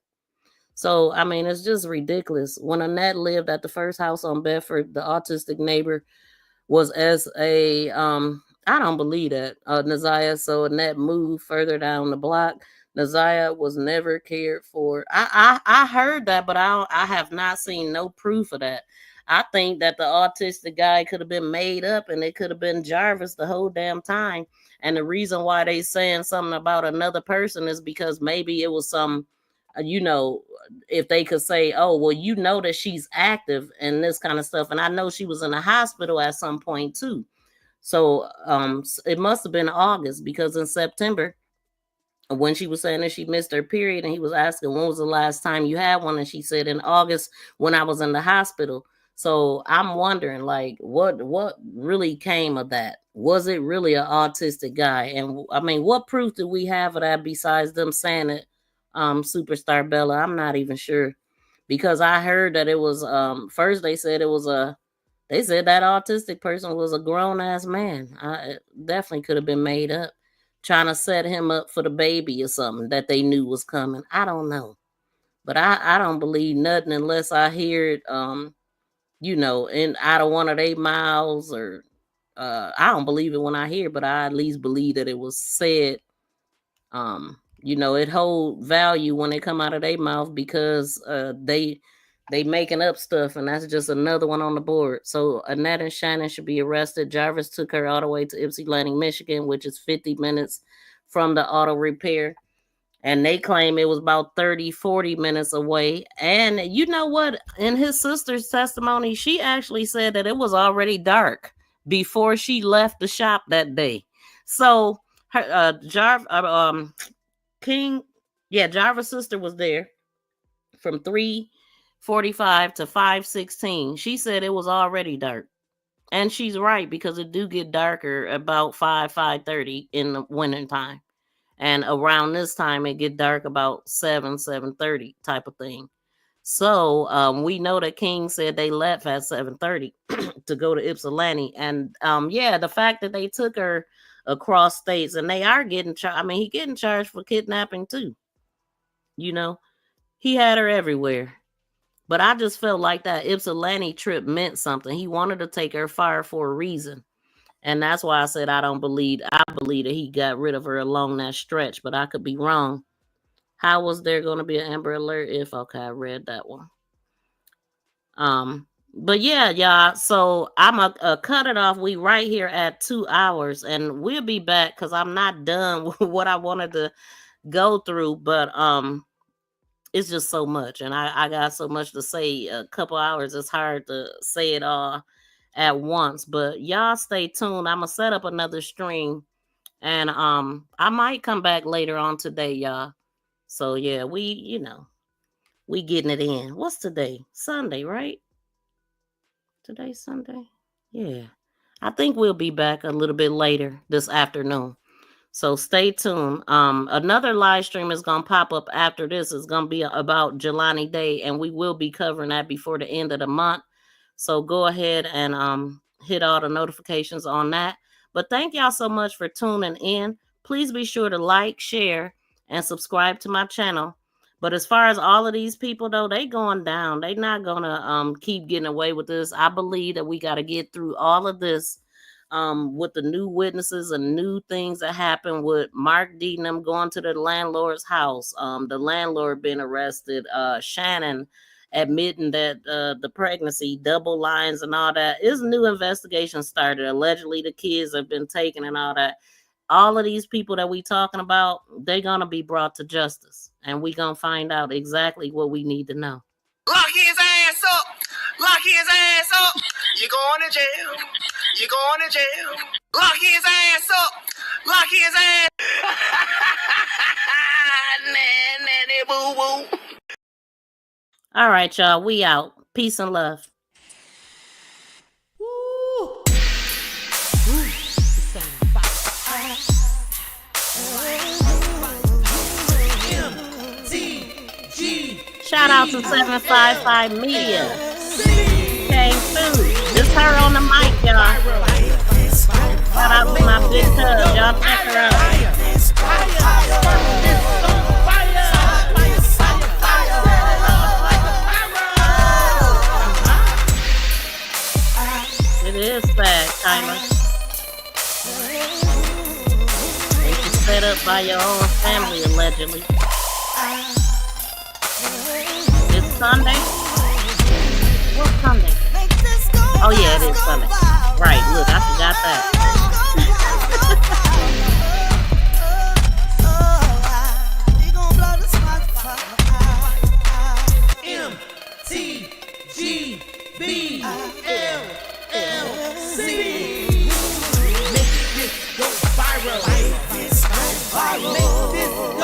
So, I mean, it's just ridiculous. When Anette lived at the first house on Bedford, the autistic neighbor was as a, I don't believe that, ZIYAH. So Anette moved further down the block. ZIYAH was never cared for. I heard that, but I have not seen no proof of that. I think that the autistic guy could have been made up, and it could have been Jarvis the whole damn time. And the reason why they saying something about another person is because maybe it was some, if they could say, oh, well, that she's active and this kind of stuff. And I know she was in the hospital at some point too. So it must have been August, because in September, when she was saying that she missed her period, and he was asking, when was the last time you had one? And she said, in August, when I was in the hospital. So I'm wondering, like, what really came of that? Was it really an autistic guy? And I mean, what proof do we have of that besides them saying it? Superstar Bella, I'm not even sure, because I heard that it was first they said that autistic person was a grown-ass man. It definitely could have been made up, trying to set him up for the baby or something that they knew was coming. I don't know, but I don't believe nothing unless I hear it in out of one of their mouths, or I don't believe it when I hear, but I at least believe that it was said. It hold value when they come out of their mouth, because they making up stuff, and that's just another one on the board. So Annette and Shannon should be arrested. Jarvis took her all the way to Ypsilanti, Michigan, which is 50 minutes from the auto repair. And they claim it was about 30-40 minutes away. And you know what? In his sister's testimony, she actually said that it was already dark before she left the shop that day. So her Jarvis' sister was there from 3:45 to 5:16. She said it was already dark. And she's right, because it do get darker about 5:30 in the winter time. And around this time, it get dark about 7:30 type of thing. So we know that King said they left at 7:30 to go to Ypsilanti. And the fact that they took her across states, and they are getting charged. I mean, he getting charged for kidnapping too. He had her everywhere. But I just felt like that Ypsilanti trip meant something. He wanted to take her far for a reason. And that's why I said I believe that he got rid of her along that stretch, but I could be wrong. How was there going to be an Amber Alert if, okay, I read that one. But yeah, y'all, so I'm going to cut it off. We right here at 2 hours, and we'll be back, because I'm not done with what I wanted to go through, but it's just so much, and I got so much to say. A couple hours, it's hard to say it all at once, but y'all stay tuned. I'm gonna set up another stream, and I might come back later on today, y'all. So yeah, we getting it in. What's today? Sunday, right? Today's Sunday. Yeah, I think we'll be back a little bit later this afternoon. So stay tuned. Another live stream is going to pop up after this. It's going to be about Jelani Day, and we will be covering that before the end of the month. So go ahead and hit all the notifications on that. But thank y'all so much for tuning in. Please be sure to like, share, and subscribe to my channel. But as far as all of these people, though, they going down. They not going to keep getting away with this. I believe that we got to get through all of this. With the new witnesses and new things that happened with Mark D and them going to the landlord's house, the landlord being arrested, Shannon admitting that the pregnancy, double lines and all that. Is new investigation started. Allegedly the kids have been taken and all that. All of these people that we talking about, they're going to be brought to justice, and we going to find out exactly what we need to know. Lock his ass up. Lock his ass up. You're going to jail. You're going to jail. Lock his ass up. Lock his ass. Nanny boo boo. All right, y'all. We out. Peace and love. Shout out to 755 Media. Came through. This That's her on the mic, y'all. Shout out to my big cuz. Y'all check her out. It is sad, Tyler. And you set up by your own family, allegedly. It's Sunday? What Sunday? Oh yeah, it is Sunday. Right, look, I forgot that.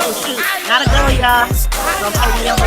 Oh shoot, gotta go, y'all. Don't take me up